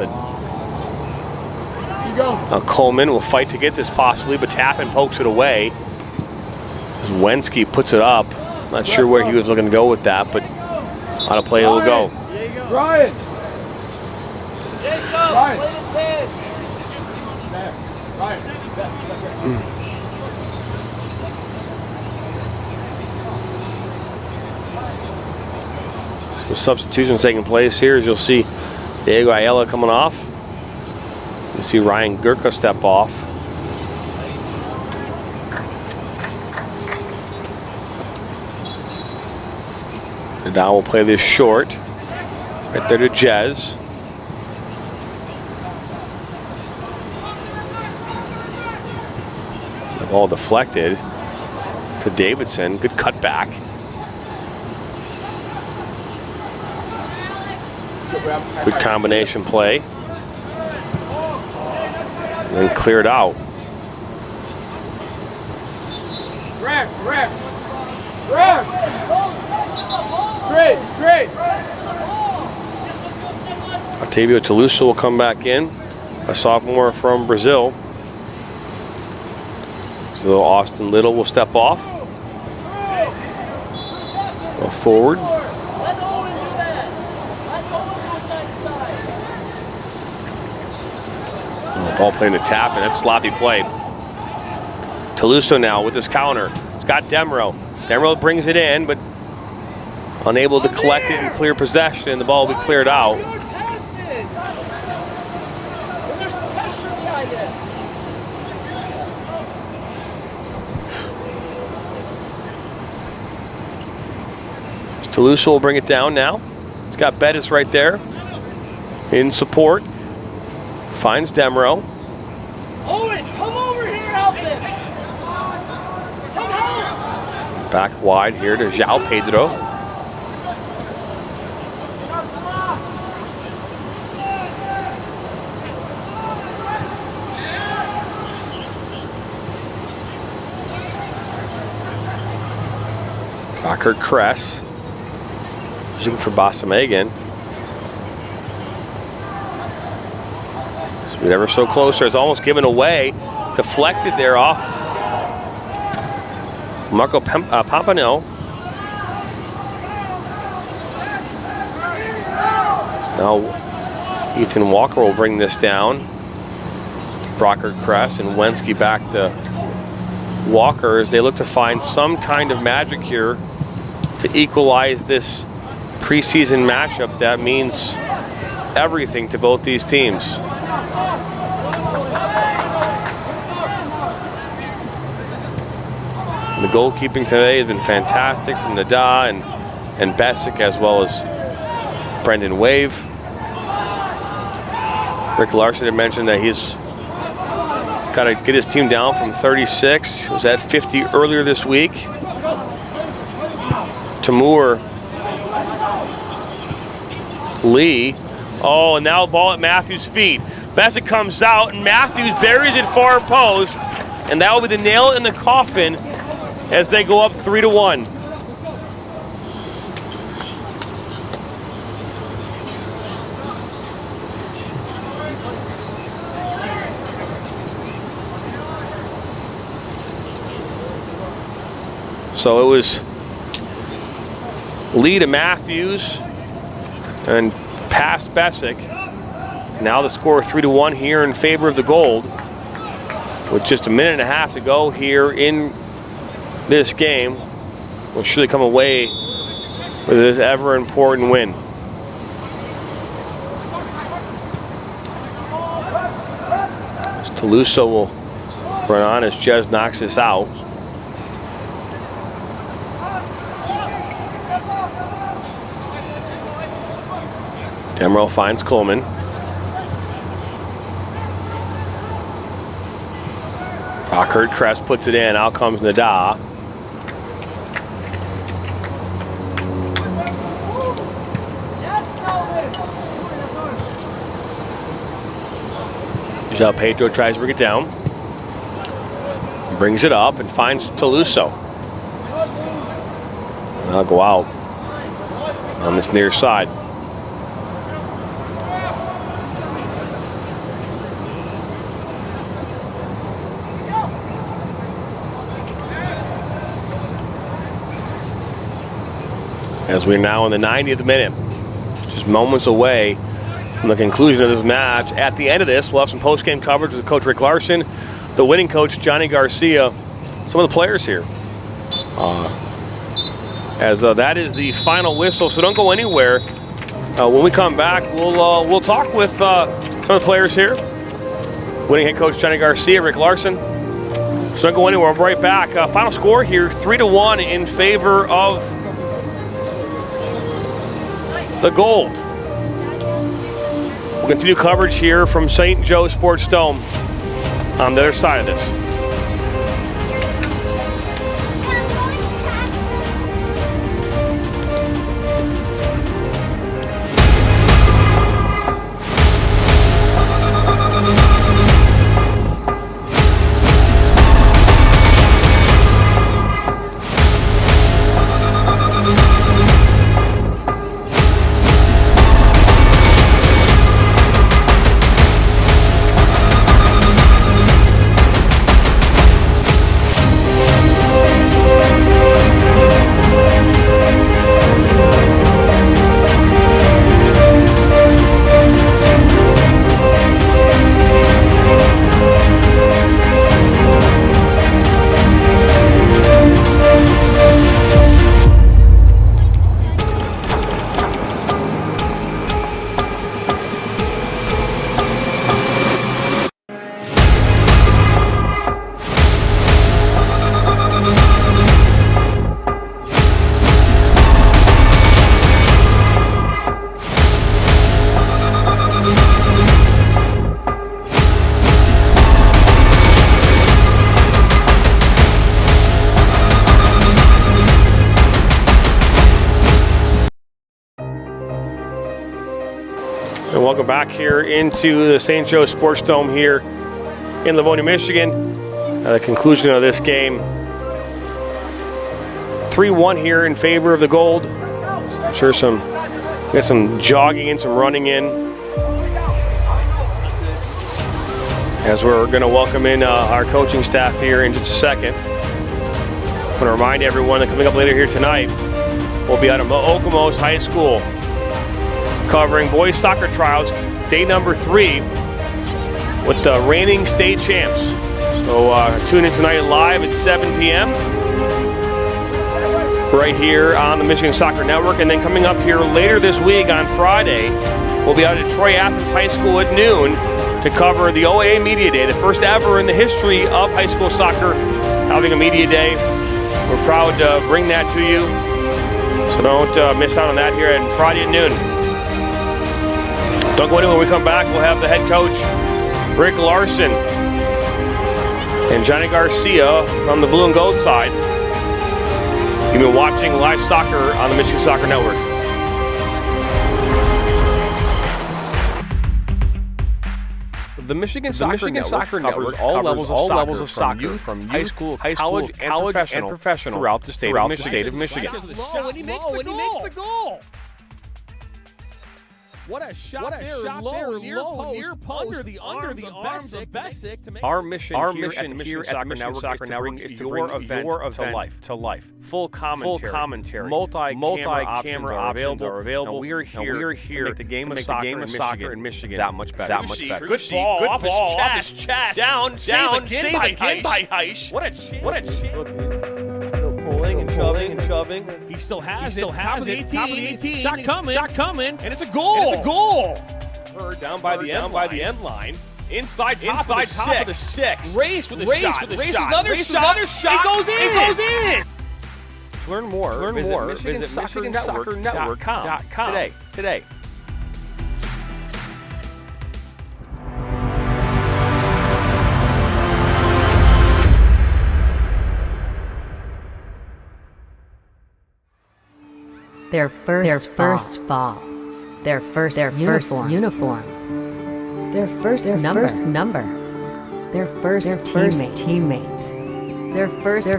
Now Coleman will fight to get this possibly, but Tappan pokes it away. As Wensky puts it up. Not sure where he was looking to go with that, but on a play it will go. Ryan! So substitutions taking place here as you'll see Diego Ayala coming off. You see Ryan Gurka step off. And now we'll play this short. Right there to Jez. The ball deflected to Davidson. Good cutback. Good combination play. And then cleared out. Straight. Octavio Toulouse will come back in, a sophomore from Brazil. So Austin Little will step off. Go forward. Ball playing the tap, and that's sloppy play. Toulouse now with this counter. It's got Demro. Demro brings it in, but unable to collect it and clear possession, and the ball will be cleared out. Toulouse will bring it down now. He's got Bettis right there in support. Finds Demro. Owen, come over here and help him. Come home. Back wide here to João Pedro. Rocker Cress. Looking for Bossamegan. Speed ever so closer. It's almost given away. Deflected there off Marco Pampano. Now Ethan Walker will bring this down. Brocker Cress and Wensky back to Walker as they look to find some kind of magic here to equalize this preseason matchup that means everything to both these teams. The goalkeeping today has been fantastic from Nada and Besic, as well as Brendan Wave. Rick Larson had mentioned that he's got to get his team down from 36. He was at 50 earlier this week. Tamur Lee. Oh, and now the ball at Matthews' feet. Besic comes out, and Matthews buries it far post, and that will be the nail in the coffin as they go up 3-1. So it was Lee to Matthews and past Besic. Now the score 3-1 here in favor of the Gold, with just a minute and a half to go here in this game. We'll surely come away with this ever important win. As Toulouse will run on as Jez knocks this out. Demro finds Coleman. Rockert Crest puts it in. Out comes Nada. João Pedro tries to bring it down. Brings it up and finds Toulouse. And I'll go out on this near side. As we're now in the 90th minute, just moments away from the conclusion of this match. At the end of this, we'll have some post-game coverage with Coach Rick Larson, the winning coach Johnny Garcia, some of the players here. That is the final whistle, so don't go anywhere. When we come back, we'll talk with some of the players here. Winning head coach Johnny Garcia, Rick Larson. So don't go anywhere. We'll be right back. Final score here, 3-1 in favor of the Gold. We'll continue coverage here from St. Joe Sports Dome on the other side of this. And welcome back here into the St. Joe Sports Dome here in Livonia, Michigan. At the conclusion of this game, 3-1 here in favor of the Gold. I'm sure got some jogging in, some running in. As we're going to welcome in our coaching staff here in just a second. I want to remind everyone that coming up later here tonight, we'll be out of Okemos High School covering boys soccer trials, day number 3, with the reigning state champs. So tune in tonight live at 7 p.m. right here on the Michigan Soccer Network. And then coming up here later this week on Friday, we'll be out at Troy Athens High School at noon to cover the OAA Media Day, the first ever in the history of high school soccer having a media day. We're proud to bring that to you. So don't miss out on that here on Friday at noon. Don't go anywhere. When we come back, we'll have the head coach, Rick Larson, and Johnny Garcia from the blue and gold side. You've been watching live soccer on the Michigan Soccer Network. The Michigan Soccer Network covers all levels of soccer, from high school, college, and professional throughout the state of Michigan. And he makes the goal. What a shot there, near post, under the arms of Bessick to make Our mission here at the Michigan Soccer Network is to bring your event to life. Full commentary, multi-camera options are available. And we are here to make the game of soccer in Michigan that much better. Good ball off his chest. Down, saved again by Heisch. What a chance. Pulling and shoving. He still has it. Top of the 18. Shot coming. And it's a goal. Down by the end line. Inside top of the 6. Race with a shot. Another shot. It goes in. To learn more, visit MichiganSoccerNetwork.com today. Their first ball. Their first uniform. Their first number. Their first teammate. Their first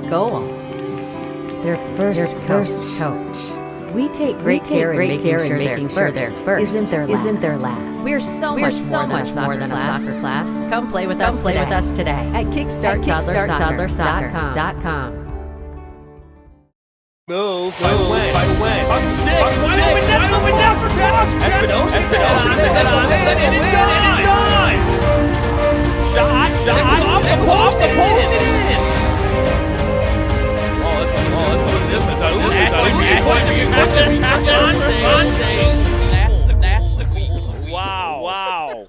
goal. Their first coach. We take great care in making sure their first isn't their last. We're so much more than a soccer class. Come play with us today at kickstarttoddlersoccer.com. Move. By when? Wide open now for Espinosa. And it's gone. Shot. Off the post and it in. That's the goal. Wow.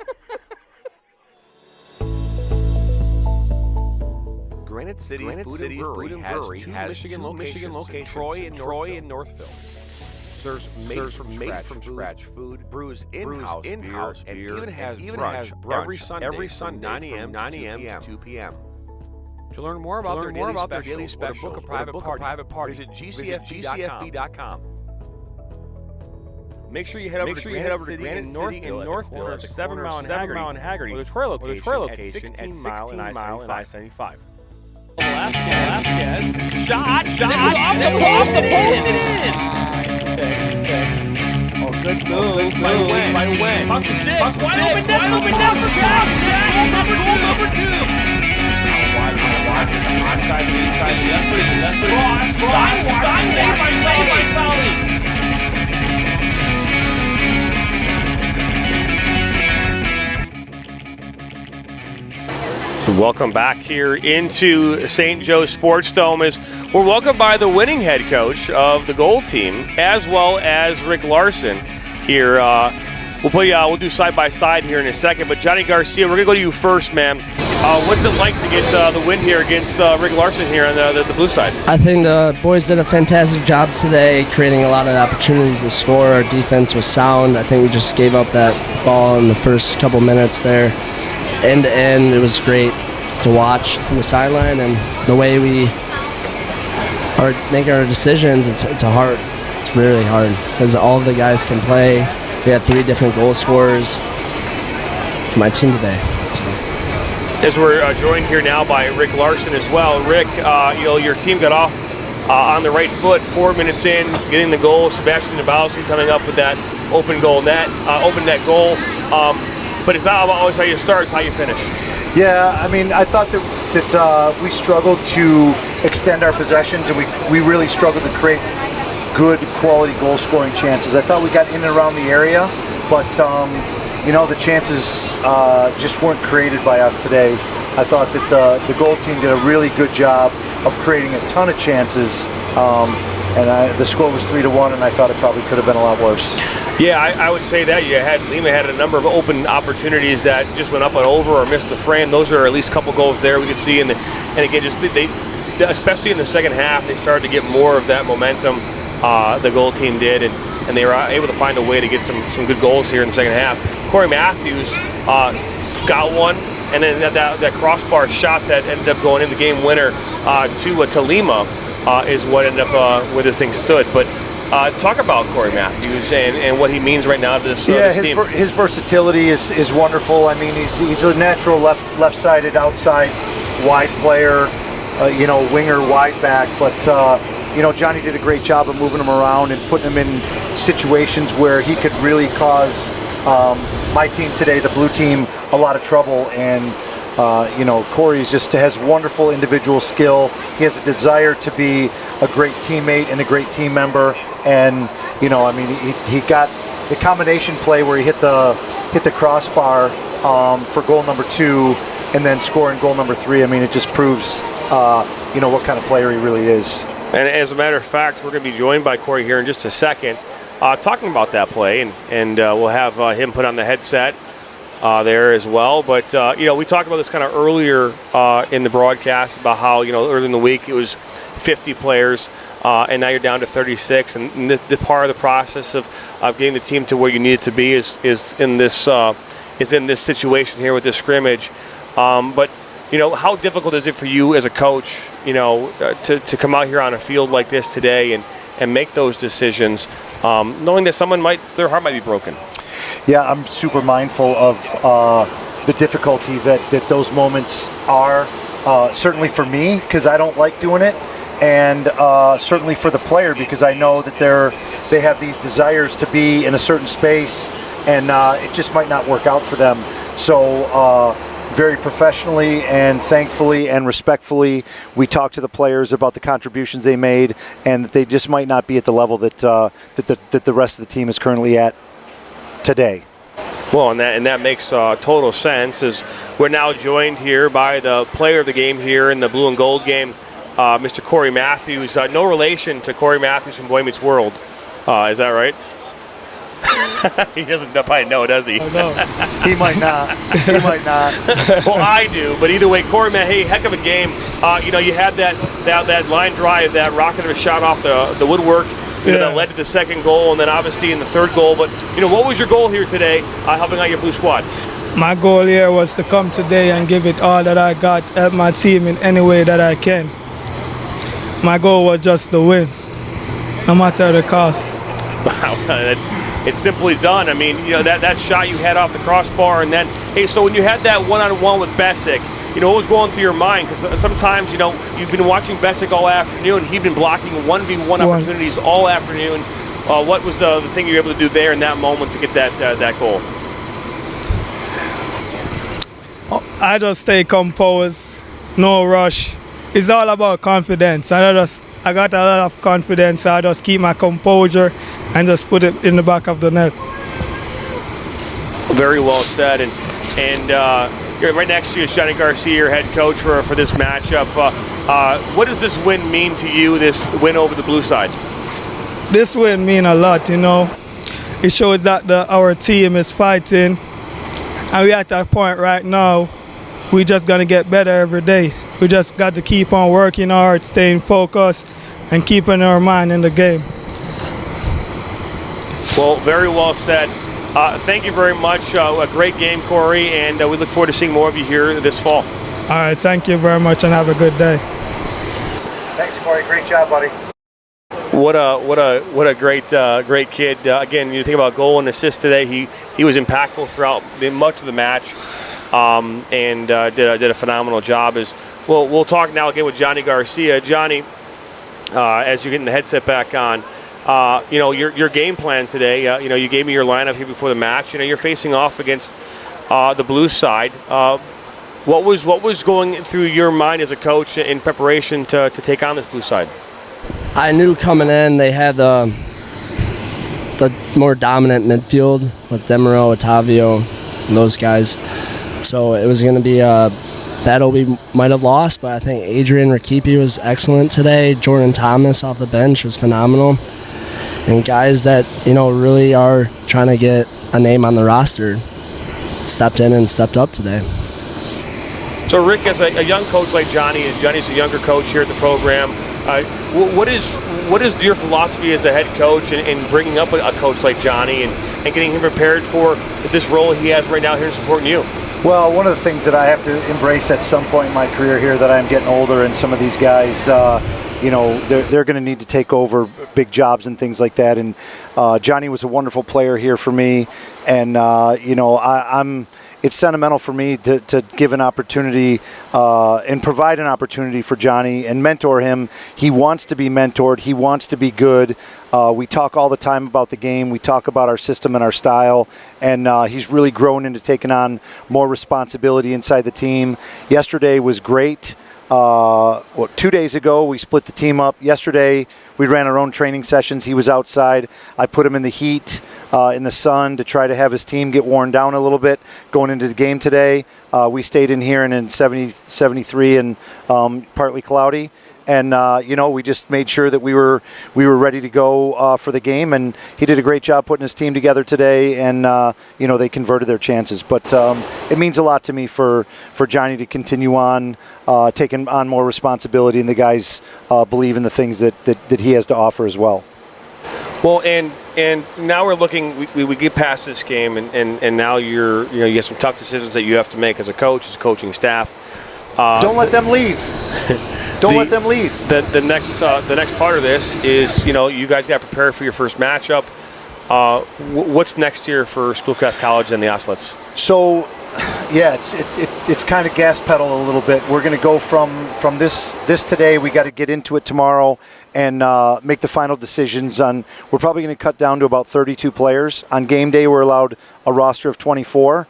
Granite City Food and Brewery has two Michigan locations, Troy and Northville. Serves made from scratch food, brews in-house beer, and even has brunch every Sunday from 9 a.m. to 2 p.m. To learn more about their daily special, book a private party, visit gcfb.com. Make sure you head over to Granite City in Northville at the 7 Mile and Haggerty, or the Troy location at 16 Mile and I-75. Velasquez. Shot. Off the post and in. Oh, good move. By when? Puck to 6. Wide open now for Jack. Number 2. Onside to the left. Stein saved by Sally. Welcome back here into St. Joe Sports Dome as we're welcomed by the winning head coach of the Gold team, as well as Rick Larson here. We'll do side by side here in a second, but Johnny Garcia, we're gonna go to you first, man. What's it like to get the win here against Rick Larson here on the blue side? I think the boys did a fantastic job today, creating a lot of opportunities to score. Our defense was sound. I think we just gave up that ball in the first couple minutes there. End to end, it was great to watch from the sideline, and the way we are making our decisions, it's really hard because all of the guys can play. We we had 3 different goal scorers for my team today. So. As we're joined here now by Rick Larson as well. Rick, your team got off on the right foot 4 minutes in, getting the goal. Sebastian Nabowski coming up with that open net goal. But it's not always how you start, it's how you finish. Yeah, I mean, I thought that we struggled to extend our possessions, and we really struggled to create good quality goal scoring chances. I thought we got in and around the area, but the chances just weren't created by us today. I thought that the goal team did a really good job of creating a ton of chances, and the score was 3-1, and I thought it probably could have been a lot worse. Yeah, I would say that Lima had a number of open opportunities that just went up and over or missed the frame. Those are at least a couple goals there we could see, and again, they especially in the second half, they started to get more of that momentum. The goal team did, and they were able to find a way to get some good goals here in the second half. Corey Matthews got one, and then that crossbar shot that ended up going in the game winner to Lima is what ended up where this thing stood. But talk about Corey Matthews and what he means right now to this team. His versatility is wonderful. I mean, he's a natural left-sided outside wide player, winger wide back, but Johnny did a great job of moving him around and putting him in situations where he could really cause my team today, the blue team, a lot of trouble. And Corey just has wonderful individual skill. He has a desire to be a great teammate and a great team member. And he got the combination play where he hit the crossbar for goal number 2, and then scoring goal number 3. I mean, it just proves what kind of player he really is. And as a matter of fact, we're going to be joined by Corey here in just a second, talking about that play, and we'll have him put on the headset there as well. But we talked about this kind of earlier in the broadcast about how earlier in the week it was 50 players. And now you're down to 36, and the part of the process of getting the team to where you need it to be is in this situation here with this scrimmage. But how difficult is it for you as a coach, to come out here on a field like this today and make those decisions, knowing that their heart might be broken? Yeah, I'm super mindful of the difficulty that those moments are. Certainly for me, because I don't like doing it. And certainly for the player, because I know that they have these desires to be in a certain space, and it just might not work out for them. So very professionally and thankfully and respectfully, we talk to the players about the contributions they made, and that they just might not be at the level that the rest of the team is currently at today. Well, and that makes total sense, as we're now joined here by the player of the game here in the blue and gold game, Mr. Corey Matthews. No relation to Corey Matthews from Boy Meets World. Is that right? He doesn't probably know, does he? No. He might not. Well, I do. But either way, Corey, man, hey, heck of a game. You had that line drive, that rocket of a shot off the woodwork, that led to the second goal, and then obviously in the third goal. But what was your goal here today, helping out your blue squad? My goal here was to come today and give it all that I got, help my team in any way that I can. My goal was just to win, no matter the cost. Wow, it's simply done. I mean, that shot you had off the crossbar, and then, hey, so when you had that one-on-one with Besic, what was going through your mind? Because sometimes, you've been watching Besic all afternoon. He'd been blocking 1v1 opportunities all afternoon. What was the thing you were able to do there in that moment to get that goal? I just stay composed, no rush. It's all about confidence. I got a lot of confidence, so I just keep my composure and just put it in the back of the net. Very well said. And right next to you is Johnny Garcia, your head coach for this matchup. What does this win mean to you, this win over the blue side? This win means a lot, It shows that our team is fighting. And we're at that point right now, we're just going to get better every day. We just got to keep on working hard, staying focused, and keeping our mind in the game. Well, very well said. Thank you very much. A great game, Corey, and we look forward to seeing more of you here this fall. All right, thank you very much, and have a good day. Thanks, Corey. Great job, buddy. What a great kid. Again, you think about goal and assist today. He was impactful throughout much of the match, and did a phenomenal job. We'll talk now again with Johnny Garcia. Johnny, as you're getting the headset back on, your game plan today. You gave me your lineup here before the match. You're facing off against the Blues side. What was going through your mind as a coach in preparation to take on this Blues side? I knew coming in they had the more dominant midfield with Demeraux, Ottavio, and those guys. So it was going to be a battle we might have lost, but I think Adrian Rakipi was excellent today. Jordan Thomas off the bench was phenomenal. And guys that, really are trying to get a name on the roster stepped in and stepped up today. So Rick, as a young coach like Johnny, and Johnny's a younger coach here at the program, what is your philosophy as a head coach in bringing up a coach like Johnny and getting him prepared for this role he has right now here in supporting you? Well, one of the things that I have to embrace at some point in my career here that I'm getting older, and some of these guys, they're going to need to take over big jobs and things like that. And Johnny was a wonderful player here for me, and it's sentimental for me to give an opportunity and provide an opportunity for Johnny and mentor him. He wants to be mentored. He wants to be good. We talk all the time about the game. We talk about our system and our style, and he's really grown into taking on more responsibility inside the team. Yesterday was great. 2 days ago, we split the team up. Yesterday, we ran our own training sessions. He was outside. I put him in the heat, in the sun, to try to have his team get worn down a little bit going into the game today. We stayed in here and in 70, 73 and partly cloudy. And, we just made sure that we were ready to go for the game. And he did a great job putting his team together today. And, they converted their chances. But it means a lot to me for Johnny to continue on, taking on more responsibility. And the guys believe in the things that he has to offer as well. Well, and now we're looking. We get past this game, and now you have some tough decisions that you have to make as a coach, as a coaching staff. Don't let them leave. Don't let them leave. The next part of this is you guys got prepared for your first matchup. What's next year for Schoolcraft College and the Ostlets? So, yeah, it's kind of gas pedal a little bit. We're going to go from this today. We got to get into it tomorrow and make the final decisions on. We're probably going to cut down to about 32 players. On game day, we're allowed a roster of 24.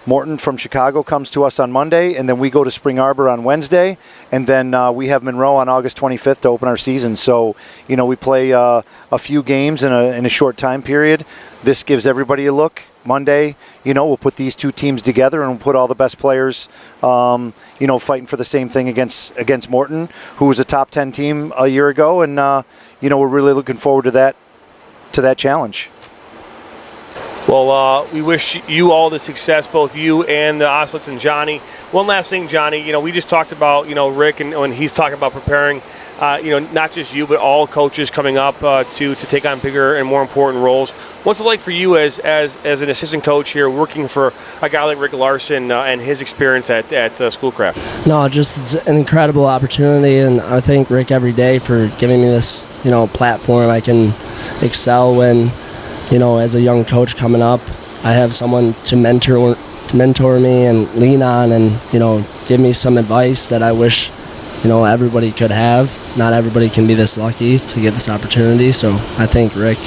Morton from Chicago comes to us on Monday, and then we go to Spring Arbor on Wednesday, and then we have Monroe on August 25th to open our season. So, we play a few games in a short time period. This gives everybody a look. Monday, we'll put these two teams together and we'll put all the best players, fighting for the same thing against Morton, who was a top 10 team a year ago, and we're really looking forward to that challenge. Well, we wish you all the success, both you and the Ostlets and Johnny. One last thing, Johnny, we just talked about, Rick, and when he's talking about preparing, not just you, but all coaches coming up to take on bigger and more important roles. What's it like for you as an assistant coach here, working for a guy like Rick Larson and his experience at Schoolcraft? No, just it's an incredible opportunity, and I thank Rick every day for giving me this, platform. I can excel when, as a young coach coming up, I have someone to mentor me and lean on, and give me some advice that I wish everybody could have. Not everybody can be this lucky to get this opportunity, so I thank Rick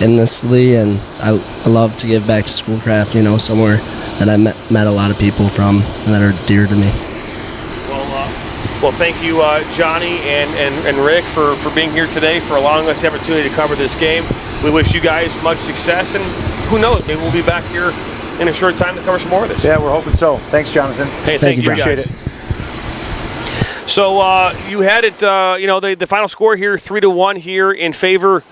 endlessly, and I love to give back to Schoolcraft, somewhere that I met a lot of people from and that are dear to me. Well, thank you, Johnny and Rick, for being here today, for allowing us the opportunity to cover this game. We wish you guys much success, and who knows, maybe we'll be back here in a short time to cover some more of this. Yeah, we're hoping so. Thanks, Jonathan. Hey, thank you, appreciate guys. it. So you had it, the final score here, 3-1 here in favor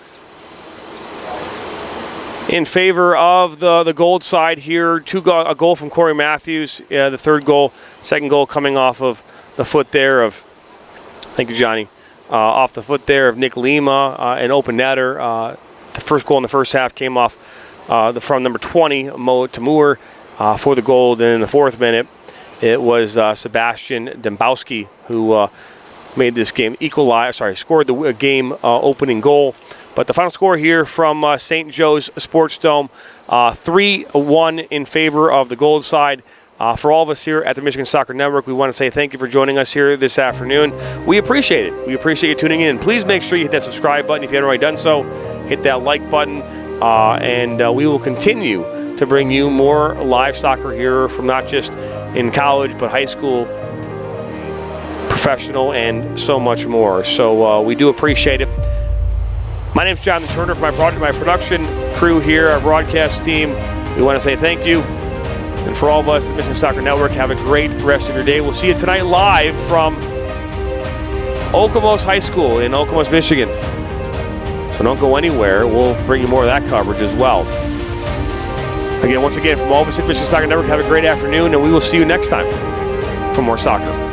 of the Gold side here. A goal from Corey Matthews, the third goal, second goal coming off of the foot there of, thank you, Johnny, off the foot there of Nick Lima, an open netter. The first goal in the first half came off from number 20, Mo Tamur, for the goal. Then in the fourth minute, it was Sebastian Dembowski who made this game scored the game opening goal. But the final score here from St. Joe's Sports Dome, 3-1 in favor of the Gold side. For all of us here at the Michigan Soccer Network, we want to say thank you for joining us here this afternoon. We appreciate it. We appreciate you tuning in. Please make sure you hit that subscribe button if you haven't already done so. Hit that like button, and we will continue to bring you more live soccer here from not just in college, but high school, professional, and so much more. So we do appreciate it. My name is Jonathan Turner. For my production crew here, our broadcast team, we want to say thank you. And for all of us at the Michigan Soccer Network, have a great rest of your day. We'll see you tonight live from Okemos High School in Okemos, Michigan. So don't go anywhere. We'll bring you more of that coverage as well. Again, once again, from all of us at Michigan Soccer Network, have a great afternoon, and we will see you next time for more soccer.